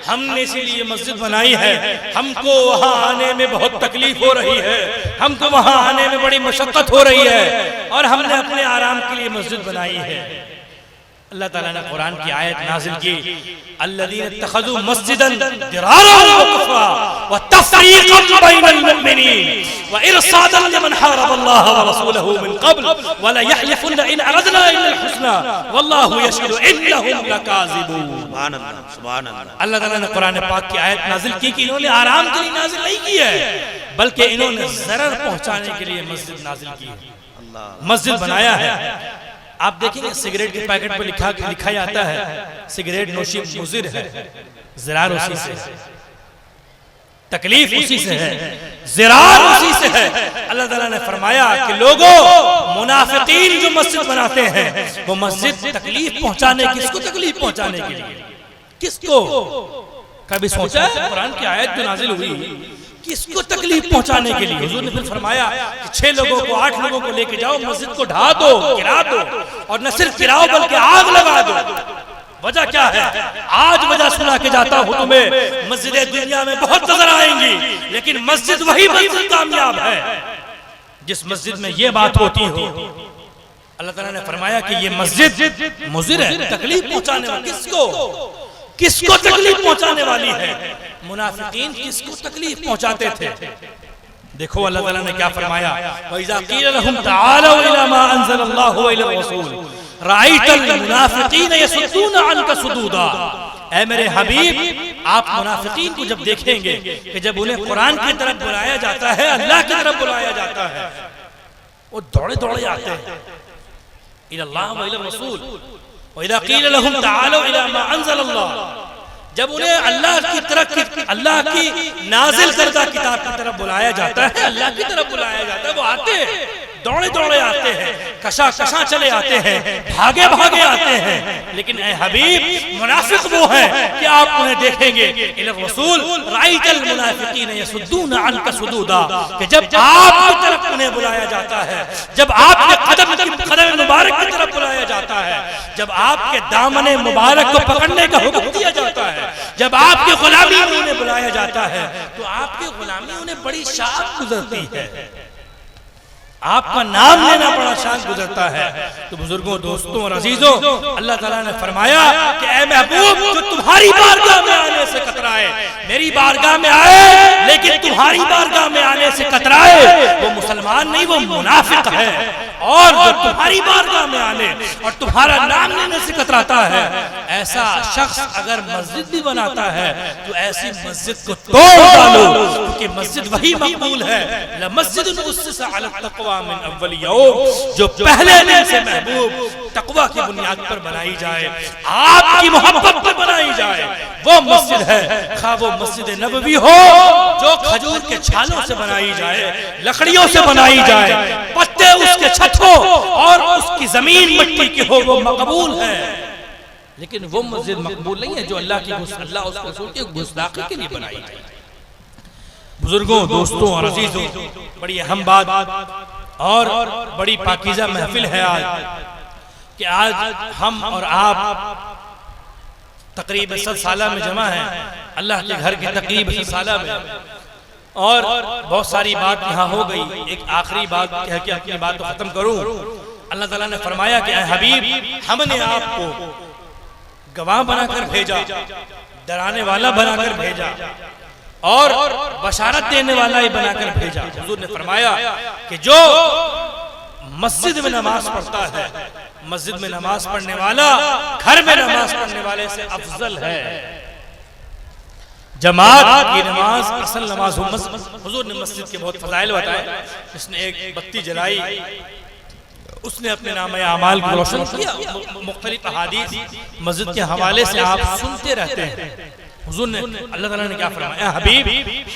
हमने इसीलिए मस्जिद बनाई है, हमको वहां आने में बहुत तकलीफ हो रही है, हमको वहां आने में बड़ी मशक्कत हो रही है और हमने अपने आराम के लिए मस्जिद बनाई है। अल्लाह ताला ने कुरान की आयत नाजिल की, अल्लज़ीना इत्तख़ज़ू मस्जिदन दिरारन व कुफ़्रा व तफ़रीक़न बैनल मुमिनीन व इरसादन लिमन हारबल्लाह व रसूलहु मिन क़ब्ल व ला यहलिफुन इन अरदना इल्ला अल हुस्ना वल्लाहु यशहदु इन्नहुम लकाज़िबून। सुभान अल्लाह, सुभान अल्लाह। अल्लाह ताला ने कुरान पाक की आयत नाजिल की कि इन्होंने आराम के लिए नाजिल नहीं की है, बल्कि इन्होंने ज़रर पहुंचाने के लिए मस्जिद नाजिल की है, मस्जिद बनाया है। आप देखेंगे सिगरेट के पैकेट पर लिखा जाता है सिगरेट नोशी मुज़िर है, ज़रार उसी से, तकलीफ उसी से है, ज़रार उसी से है। अल्लाह ताला ने फरमाया कि लोगों, मुनाफिकीन जो मस्जिद बनाते हैं वो मस्जिद तकलीफ पहुंचाने, किसको तकलीफ पहुंचाने के लिए? किसको? कभी सोचा है? कुरान की आयत जो नाजिल हुई किसको तकलीफ पहुंचाने के लिए? हुजूर ने फिर फरमाया कि 6 लोगों को 8 लोगों को लेके जाओ, मस्जिद को ढा दो, गिरा दो, और न सिर्फ गिराओ बल्कि आग लगा दो। वजह क्या है? आज वजह सुना के जाता हूं तुम्हें, मस्जिदें दुनिया में बहुत नजर आएंगी, लेकिन मस्जिद वही मस्जिद कामयाब है जिस मस्जिद में ये बात होती हो। अल्लाह ताला ने फरमाया कि ये मस्जिद मुज़िर है, तकलीफ पहुंचाने वाली। किसको तकलीफ पहुंचाने वाली है? मुनाफिकीन किसको तकलीफ पहुंचाते थे? देखो अल्लाह ताला ने क्या फरमाया, वइज़ा क़ील लहुम तआलू इला मा अंज़लल्लाहु व इला रसूल राइतल मुनाफिकीन यसुद्दूना अन्का सुदूदा। ऐ मेरे हबीब, आप मुनाफिकीन को जब देखेंगे कि जब उन्हें कुरान की तरफ बुलाया जाता है, अल्लाह की तरफ बुलाया जाता है, वो दौड़े दौड़े आते हैं इल्लाह व इला रसूल। वइज़ा क़ील लहुम तआलू इला मा अंज़लल्लाह, जब उन्हें अल्लाह की नाजिल करदा किताब की तरफ बुलाया जाता है, अल्लाह की तरफ बुलाया जाता है, वो आते हैं, दौड़े दौड़े आते हैं, कशा कशा चले आते हैं, भागे भागे आते हैं। लेकिन ऐ हबीब, मुनाफिक वो है कि आप उन्हें देखेंगे इला रसूल राइतल मुनाफिकीन यसुद्दूना अन्का सुदूदा, कि जब आपकी तरफ उन्हें बुलाया जाता है, जब आपके कदम मुबारक की तरफ बुलाया जाता है, जब आपके दामने मुबारक को पकड़ने का हुक्म दिया जाता है, जब आपके गुलामी में उन्हें बुलाया जाता है, तो आपके गुलामी उन्हें बड़ी शान गुजरती है, आपका नाम लेना बड़ा शान गुजरता है। तो बुजुर्गों, दोस्तों और अजीजों, अल्लाह ताला ने फरमाया कि ऐ महबूब, जो तुम्हारी बारगाह में आने से कतराए, मेरी बारगाह में आए लेकिन तुम्हारी बारगाह में आने से कतराए, वो मुसलमान नहीं, वो मुनाफिक है। और जो तुम्हारी बारगाह में आने और तुम्हारा नाम लेने से कतराता है, ऐसा शख्स अगर मस्जिद भी बनाता है तो ऐसी मस्जिद को तोड़ डालो, क्योंकि मस्जिद वही मकबूल है, लमस्जिदुन उस्सिसा अला तक़वा मिन अव्वल यौम, जो पहले दिन से महबूब तक़वा की बुनियाद पर बनाई जाए, आपकी मोहब्बत पर बनाई जाए, वो मस्जिद है। खा वो मस्जिद नबवी हो जो खजूर के छालों से बनाई जाए, लकड़ियों से बनाई जाए, पत्ते उसके छत हो और उसकी जमीन मिट्टी की हो, वो मकबूल है। लेकिन वो मस्जिद मकबूल नहीं है जो अल्लाह उसके रसूल की गुस्ताखी के लिए बनाई गई। बुजुर्गों, दोस्तों और अजीजों, बड़ी अहम बात और बड़ी पाकीज़ा महफिल है आज कि आज हम और आप तकरीब 7 साल में जमा है अल्लाह के घर के तकरीब 7 साल में, और बहुत सारी बात यहाँ हो गई। एक आखिरी बात कह के अपनी बात को खत्म करूं। अल्लाह ताला ने फरमाया कि हबीब, हमने आपको गवाह बनाकर भेजा, डराने वाला बनाकर भेजा और बशारत देने वाला ही बनाकर भेजा। हुजूर ने फरमाया कि जो मस्जिद में नमाज पढ़ता है, मस्जिद में नमाज पढ़ने वाला घर में नमाज पढ़ने वाले से अफजल है। जमात की नमाज असल नमाज। हुजूर ने मस्जिद के बहुत फजाइल बताए। इसने एक बत्ती जलाई, उसने अपने नामे अमाल को रोशन किया। मुख्तलिफ अहादीस मस्जिद के हवाले से आप सुनते रहते हैं। हुजूर ने, अल्लाह ताला ने क्या फरमाया, हबीब,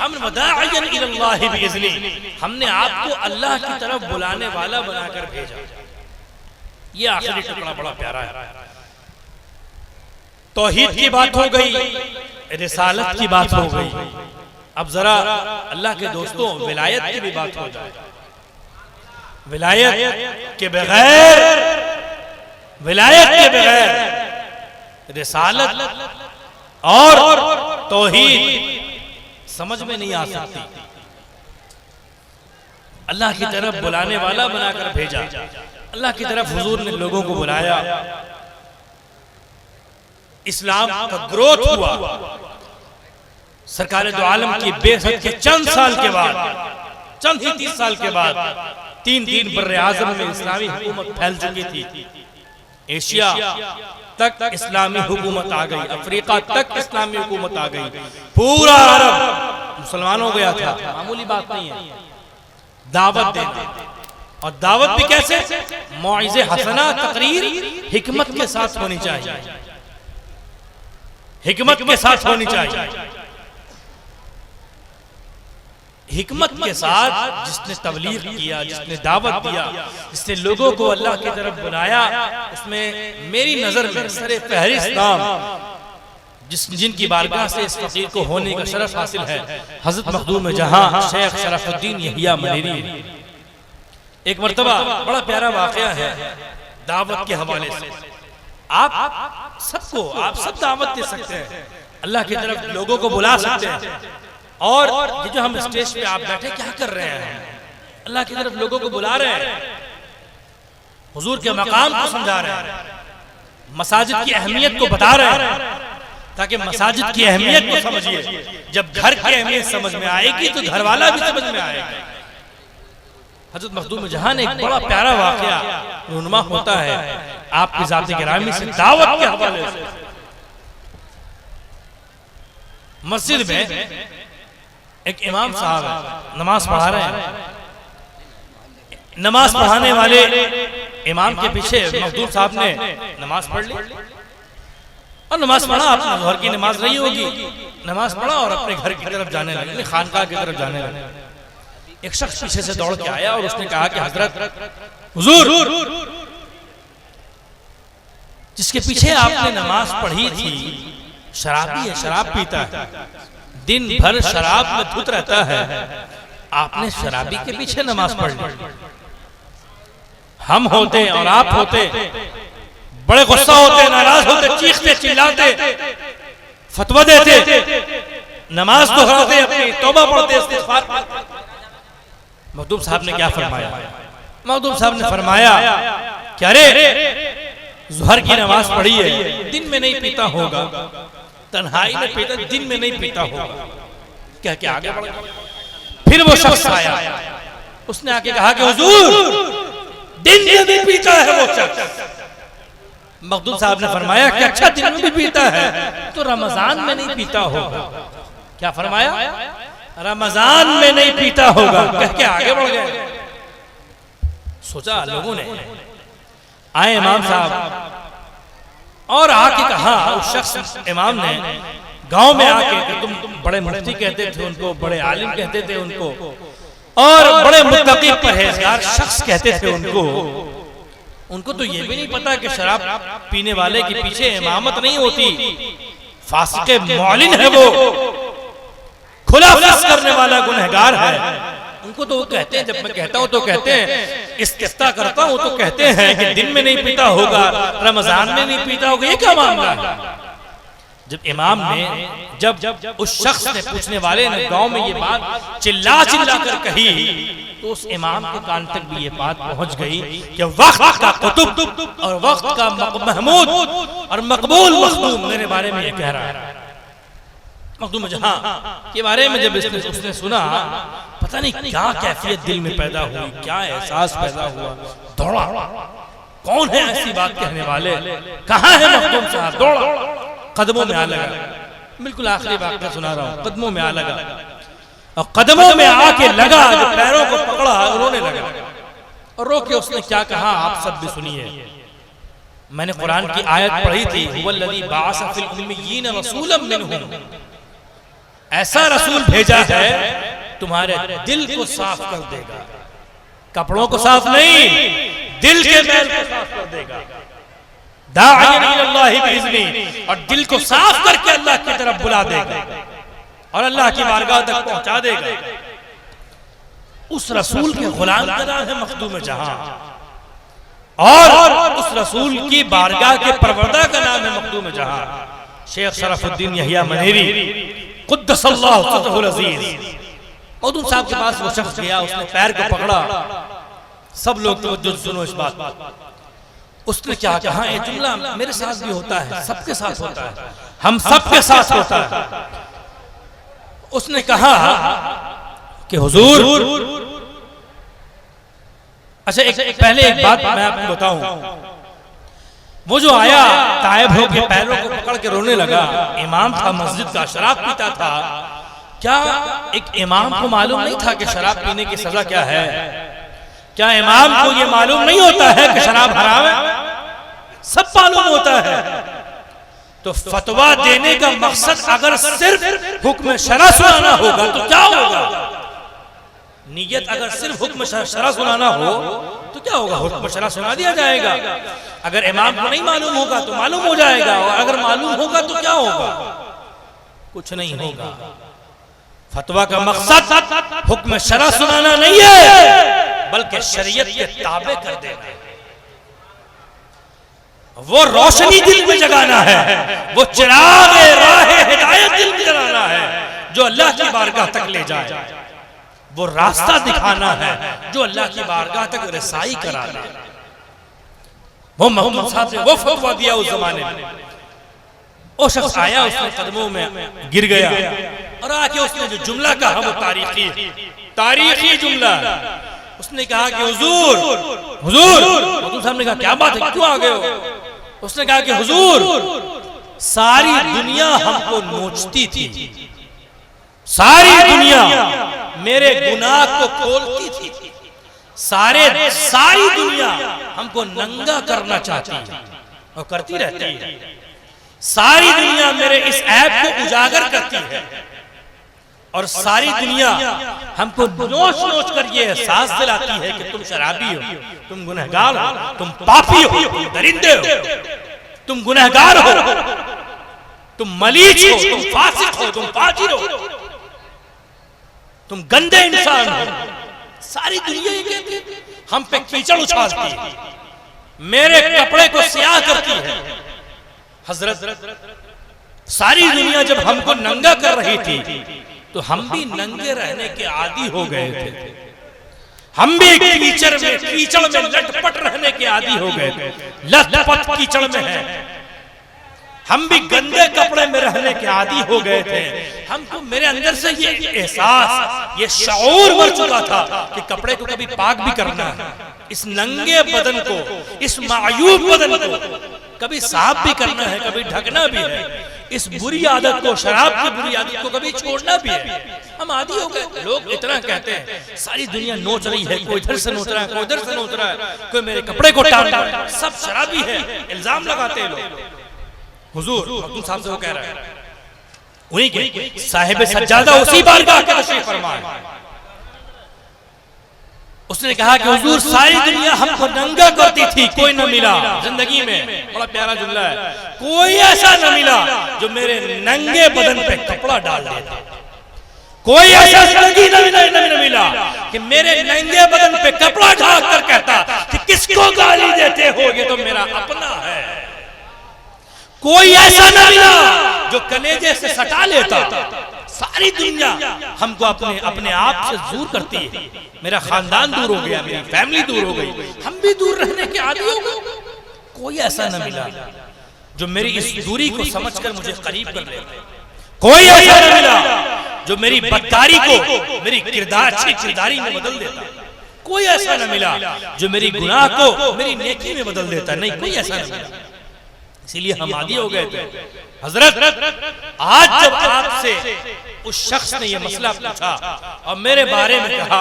हम वदाअन इलल्लाहि बिइज़्नी, हमने आपको अल्लाह की तरफ बुलाने वाला बनाकर भेजा। ये आखिरी टुकड़ा बड़ा प्यारा है। तौहीद की बात हो गई, रिसालत की बात हो गई। अब जरा अल्लाह के दोस्तों विलायत की भी बात हो जाए। विलायत के बगैर रिसालत और तौहीद समझ में नहीं आ सकती। अल्लाह की तरफ बुलाने वाला बनाकर भेजा, अल्लाह की तरफ हुजूर ने लोगों को बुलाया, इस्लाम का ग्रोथ हुआ। सरकार दो आलम की बेसत के चंद साल के बाद, चंद ही 30 साल के बाद 3 बर्रे आज़म में इस्लामी हुकूमत फैल चुकी थी। एशिया तक इस्लामी हुकूमत आ गई, अफ्रीका तक इस्लामी हुकूमत आ गई, पूरा अरब मुसलमान हो गया था। मामूली बात नहीं है। दावत देना, और दावत भी कैसे? मौइज़े हसना, तकरीर हिकमत के साथ होनी चाहिए, हिकमत के साथ होनी चाहिए। हिकमत के साथ जिसने तबलीग किया, जिसने दावत दिया, जिसने लोगों को अल्लाह की तरफ बुलाया, उसमें मेरी नजर में सरे फहरिस्त नाम जिनकी बारगाह से इस फकीर को होने का शरफ हासिल है, हजरत मखदूम जहां शेख शरफुद्दीन यहिया मनेरी। एक मर्तबा बड़ा प्यारा वाकया है दावत के हवाले से। आप सब दावत दे सकते हैं, अल्लाह की तरफ लोगों को बुला सकते हैं। और ये जो हम स्टेज पे आप बैठे क्या कर रहे हैं? अल्लाह की तरफ लोगों को बुला रहे हैं, हुजूर के मकाम को समझा रहे हैं, मसाजिद की अहमियत को बता रहे हैं, ताकि मसाजिद की अहमियत को समझिए। जब घर की अहमियत समझ में आएगी तो घर वाला भी समझ में आएगा। हजरत मखदूम जहां ने एक बड़ा प्यारा वाकया रूनुमा होता है आपकी ज़ात गिरामी से, दावत के हवाले से। मस्जिद में एक इमाम साहब नमाज पढ़ा रहे हैं। नमाज पढ़ाने वाले इमाम के पीछे मखदूम साहब ने नमाज पढ़ ली और नमाज पढ़ा। अपने घर की नमाज नहीं होगी, नमाज पढ़ा और अपने घर की तरफ जाने लगे, खानकाह की तरफ जाने लगे। एक शख्स पीछे से दौड़ के आया और उसने कहा कि हजरत, हुजूर, जिसके पीछे आपने नमाज पढ़ी थी शराबी है, शराब पीता है, दिन भर शराब में धुत रहता है, आपने शराबी के पीछे नमाज पढ़ ली। हम होते और आप होते बड़े गुस्सा होते, नाराज होते, चीखते चिल्लाते, फतवा देते, नमाज दोहराते, अपनी तौबा पढ़ते, इस्तिग़फ़ार पढ़ते। मखदूम साहब ने क्या फरमाया? मखदूम साहब ने फरमाया कि अरे ज़ुहर की नमाज पढ़ी है, दिन में नहीं पीता होगा, तन्हाई में पीता, दिन में नहीं पीता होगा। क्या क्या आगे बढ़ गया। फिर वो शख्स आया, उसने आके कहा कि हुजूर दिन में भी पीता है वो शख्स। मखदूम साहब ने फरमाया कि अच्छा दिन में भी पीता है तो रमजान में नहीं पीता होगा। क्या फरमाया? रमजान में नहीं पीता होगा। कह के आगे बढ़ गए। सोचा लोगों ने, आए इमाम साहब और आके कहा, उस शख्स इमाम ने गांव में आके कि तुम बड़े मुफ्ती कहते थे उनको, बड़े आलिम कहते थे उनको, और बड़े मुत्तकी परहेजगार शख्स कहते थे उनको तो ये भी नहीं पता कि शराब पीने वाले के पीछे इमामत नहीं होती, फासिके मौलिन है वो, खुला फिस्क करने वाला गुनहगार है। उनको तो वो कहते हैं, जब मैं कहता हूं तो कहते हैं, इस्तिफ्ता करता हूं तो कहते हैं कि दिन में नहीं पीता होगा, रमजान में नहीं पीता होगा। ये क्या मामला है? जब इमाम ने, जब उस शख्स ने, पूछने वाले ने गांव में ये बात चिल्ला चिल्ला कर कही, तो उस इमाम के कान तक भी ये बात पहुंच गई कि वक्त का कुतुब और वक्त का महमूद और मकबूल मखदूम मेरे बारे में ये कह रहा है। मखदूम जहां के बारे में जब उसने सुना, पता नहीं क्या कैफियत दिल में पैदा हुई, क्या एहसास पैदा हुआ। दौड़ा, कौन है ऐसी बात कहने वाले, कहां है मखदूम साहब? दौड़ा, कदमों में आ लगा। बिल्कुल आखिरी बात मैं सुना रहा हूं। कदमों में आ लगा और कदमों में आके लगा, जो पैरों को पकड़ा रोने लगा। और रो के उसने क्या कहा आप सब भी सुनिए। मैंने कुरान की आयत पढ़ी थी, हुवल्लज़ी बअस फिल उम्मिय्यीन रसूलन मिनहुम, ऐसा रसूल भेजा है तुम्हारे दिल को साफ कर देगा, कपड़ों को साफ नहीं, दिल के मैल को साफ कर देगा। दाइयन इलल्लाहि बिइज़्निही, और दिल को साफ करके अल्लाह की तरफ बुला देगा और अल्लाह की बारगाह तक पहुंचा देगा। उस रसूल के गुलाम का नाम है मखदूम जहां, और उस रसूल की बारगाह के परवरदा का नाम है मखदूम जहां। शेख शरफुद्दीन यहिया मनेरी क़ुद्दसल्लाहु सिर्रहुल अज़ीज़, मखदूम साहब के पास वो शख्स गया, उसने पैर को पकड़ा। सब लोग तवज्जो सुनो इस बात। उसने क्या कहा, ये जुमला मेरे साथ भी होता है, सबके साथ होता है, हम सबके साथ होता है। उसने कहा कि हुजूर, अच्छा पहले एक बात मैं आपको बताऊं, वो जो आया तायब होकर पैरों को पकड़ के रोने लगा, इमाम था मस्जिद का, शराब पीता था। क्या एक इमाम को मालूम नहीं था कि शराब पीने की सजा क्या है? क्या इमाम को ये मालूम नहीं होता है कि शराब हराम है? सब मालूम होता है। तो फतवा देने का मकसद अगर सिर्फ हुक्म शरा सुनाना होगा तो क्या होगा? नियत अगर सिर्फ हुक्म शरा सुनाना हो तो क्या होगा? हुक्म शरा सुना दिया जाएगा। अगर इमाम को नहीं मालूम होगा तो मालूम हो जाएगा, और अगर मालूम होगा तो क्या होगा? कुछ नहीं होगा। फतवा का मकसद हुक्म शरा सुनाना नहीं है, बल्कि शरीयत के ताबे कर देना है। वो रोशनी दिल में जगाना है, वो चिराग राह हिदायत दिल में जलाना है जो अल्लाह की बारगाह तक ले जाए। वो रास्ता दिखाना है जो अल्लाह की बारगाह तक रसाई करा दे। वो मोहम्मद साहब ने वो फतवा दिया उस जमाने में। वो शख्स आया, उसने कदमों में गिर गया और आके उसने जो जुमला कहा वो तारीखी जुमला। उसने कहा कि हुजूर, मखदूम साहब ने कहा क्या बात है, क्यों आ गए हो? उसने कहा कि हुजूर, सारी दुनिया हमको नोचती थी, सारी दुनिया मेरे गुनाह को खोलती थी, सारी दुनिया हमको नंगा करना चाहती है और करती रहती है। सारी दुनिया मेरे इस ऐब को उजागर करती है, और सारी दुनिया हमको नोच नोच कर ये एहसास दिलाती है कि तुम शराबी हो, तुम गुनहगार हो, तुम पापी हो, तुम दरिंदे हो, तुम गुनहगार हो, तुम मलीच हो, तुम फासिक हो, तुम फाजिर हो, तुम गंदे इंसान हो। सारी दुनिया ये कहती है, हम पे कीचड़ उछालती है, मेरे कपड़े को स्याह करती है। हजरत, सारी दुनिया जब हमको नंगा कर रही थी तो हम भी नंगे रहने के आदी हो गए थे, हम भी कीचड़ में लटपट रहने के आदी हो गए थे, लटपट कीचड़ में है। हम भी गंदे कपड़े में रहने के आदी हो गए थे। हमको मेरे अंदर से ये एहसास, ये शऊर मर चुका था कि कपड़े को कभी पाक भी करना है, इस नंगे बदन को, इस मायूब बदन को कभी साफ भी करना है, कभी ढकना भी है। इस बुरी आदत को, शराब की बुरी आदत को कभी छोड़ना भी है। हम आदी हो गए। लोग इतना कहते हैं सारी दुनिया नोच रही है, कोई इधर से नोच रहा है, कोई इधर से नोच रहा है, कोई मेरे कपड़े को टान रहा है, सब शराबी है, इल्जाम लगाते हैं लोग। हुजूर मखदूम साहब से वो कह रहा है, उन्हीं के साहिब सज्जादा उसी बारगाह के तशरीफ फरमाए। उसने कहा कि हुजूर, सारी दुनिया हमको नंगा करती थी, कोई न मिला जिंदगी में। बड़ा प्यारा जुमला है, कोई ऐसा न मिला जो मेरे नंगे बदन पे कपड़ा डाल देता। कोई ऐसा जिंदगी न मिला कि मेरे नंगे बदन पे कपड़ा ढाल कर कहता कि किसको गाली देते हो, ये तो मेरा अपना है। कोई ऐसा न मिला जो कलेजे से सटा लेता। सारी दुनिया हमको अपने आप से दूर करती है। मेरा खानदान दूर हो गया, मेरी फैमिली दूर हो गई, हम भी दूर रहने के आदी हो गए। कोई ऐसा न मिला जो मेरी इस दूरी को समझकर मुझे करीब कर ले। कोई ऐसा न मिला जो मेरी बदकारी को मेरी अच्छी किरदारी में बदल देता। कोई ऐसा न मिला जो मेरी गुनाह को मेरी नेकी में बदल देता। नहीं, कोई ऐसा न मिला। इसीलिए हम आदी हो गए थे। हजरत, आज जब आपसे उस शख्स ने यह मसला पूछा और मेरे बारे में कहा,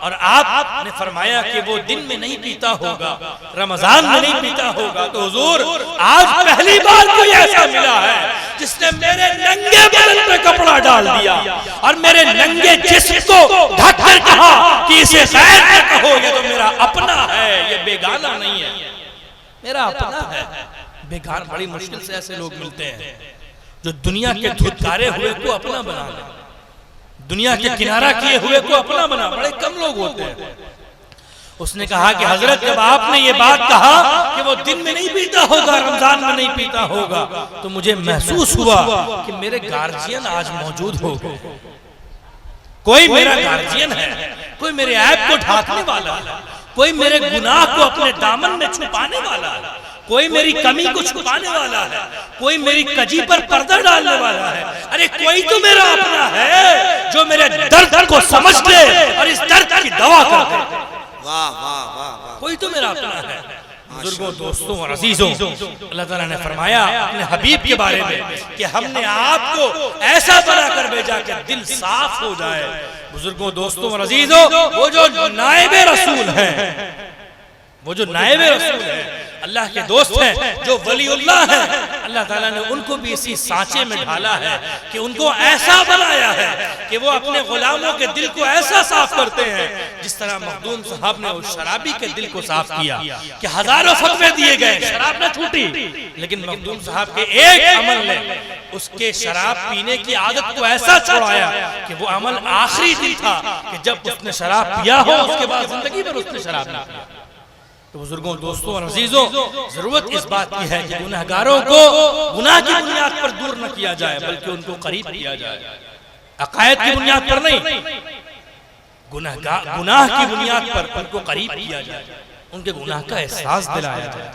और आपने फरमाया कि वो दिन में नहीं पीता होगा, रमजान में नहीं पीता होगा, तो हुजूर, आज पहली बार कोई ऐसा मिला है जिसने मेरे नंगे बदन पे कपड़ा डाल दिया और मेरे नंगे जिस्म को ढक कर कहा कि इसे खैर न कहो, ये तो मेरा अपना है, ये बेगाना नहीं है, मेरा अपना है। बेकार बड़ी मुश्किल से ऐसे लोग मिलते हैं जो दुनिया के धुतकारे हुए को अपना बना ले, दुनिया के किनारा किए हुए को अपना बना, बड़े कम लोग होते हैं। उसने कहा कि हजरत जब आपने ये बात कहा कि वो दिन में नहीं पीता होगा, रमजान में नहीं पीता होगा, तो मुझे महसूस हुआ कि मेरे गार्जियन आज मौजूद हो गए। कोई मेरा गार्जियन है, कोई मेरे ऐब को ढांकने वाला है, कोई मेरे गुनाह को अपने दामन में छुपाने वाला है, कोई मेरी कमी को छुपाने वाला है, कोई मेरी कजी पर पर्दा डालने वाला है। अरे कोई तो मेरा अपना है जो मेरे दर्द को समझ ले और इस दर्द की दवा कर दे। वाह वाह वाह वाह, कोई तो मेरा अपना है। बुजुर्गों, दोस्तों और अजीजों, अल्लाह ताला ने फरमाया अपने हबीब के बारे में कि हमने आपको ऐसा बनाकर भेजा कि दिल साफ हो जाए। बुजुर्गों, दोस्तों और अजीजों, वो जो नायबे रसूल हैं, वो जो नायबे रसूल हैं, अल्लाह के दोस्त हैं, जो वलीउल्लाह हैं, अल्लाह ताला ने उनको भी इसी सांचे में ढाला है कि उनको ऐसा बनाया है कि वो अपने गुलामों के दिल को ऐसा साफ करते हैं जिस तरह मखदूम साहब ने उस शराबी के दिल को साफ किया कि हजारों फतवे दिए गए, शराब न छूटी, लेकिन मखदूम साहब के एक अमल ने उसके शराब पीने की आदत को ऐसा छुड़ाया कि वो अमल आखिरी दिन था कि जब उसने शराब पिया हो, उसके बाद जिंदगी भर उसने शराब नहीं पिया। तो बुजुर्गों, दोस्तों और अजीजों, जरूरत इस बात की है कि गुनहगारों को गुनाह की बुनियाद पर दूर न किया जाए, बल्कि उनको करीब किया जाए। अकायद की बुनियाद पर नहीं, गुनाह की बुनियाद पर उनको करीब किया जाए, उनके गुनाह का एहसास दिलाया जाए।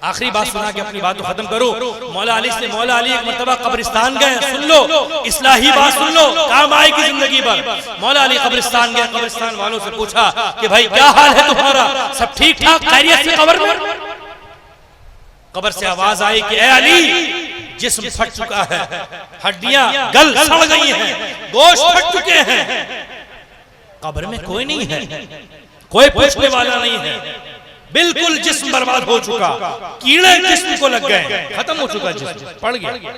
आखिरी बात सुना के अपनी बात को खत्म करो। मौला अली से, मौला अली एक मर्तबा कब्रिस्तान गए, सुन लो, इस्लाही बात सुन लो, काम आएगी जिंदगी भर। मौला अली कब्रिस्तान गए, कब्रिस्तान वालों से पूछा कि भाई क्या हाल है तुम्हारा, सब ठीक ठाक खैरियत से कब्र में? कब्र से आवाज आई कि ए अली, जिस्म फट चुका है, हड्डियां गल सड़ गई हैं, गोश्त फट चुके हैं, कब्र में कोई नहीं है, कोई पूछने वाला नहीं है, बिल्कुल जिस्म बर्बाद हो चुका, कीड़े जिस्म को लग गए, खत्म हो चुका जिस्म, पड़ गया।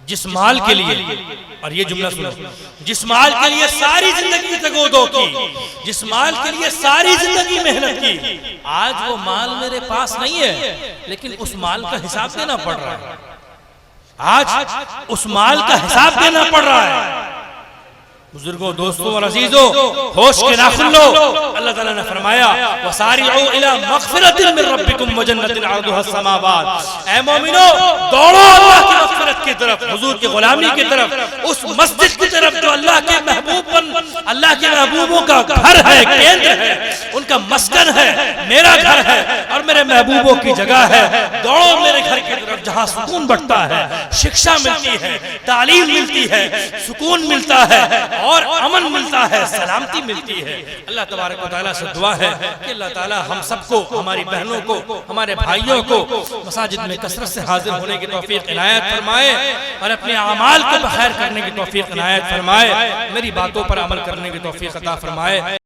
जिस माल के लिए, और ये जुमला सुनो, जिस माल के लिए सारी जिंदगी तगोदो की, जिस माल के लिए सारी जिंदगी मेहनत की, आज वो माल मेरे पास नहीं है, लेकिन उस माल का हिसाब देना पड़ रहा है। आज उस माल का हिसाब देना पड़ रहा है। बुजुर्गों, दोस्तों और अजीजों, होश के नाखुन लो। अल्लाह ताला ने फरमाया वसारिउ इला मगफिरतिन मिन रब्बिकुम व जन्नतिन अर्दुहा समावात। ऐ मोमिनो, दौड़ो अल्लाह की मगफिरत की तरफ, हुजूर की गुलामी की तरफ, उस मस्जिद की तरफ जो अल्लाह के महबूब, अल्लाह के महबूबों का घर है, केंद्र है, उनका मस्कन है, मेरा घर है और मेरे महबूबों की जगह है। दौड़ो मेरे घर की तरफ जहां सुकून बढ़ता है, शिक्षा मिलती है, तालीम मिलती है, सुकून मिलता है और अमन मिलता है, सलामती मिलती है। अल्लाह तबारक व तआला से दुआ है कि अल्लाह ताला हम सबको, हमारी बहनों को, हमारे भाइयों को मसाजिद में कसरत से हाजिर होने की तौफीक इनायत फरमाए और अपने अमाल को बखैर करने की तौफीक इनायत फरमाए, मेरी बातों पर अमल करने की तौफीक अता फरमाए।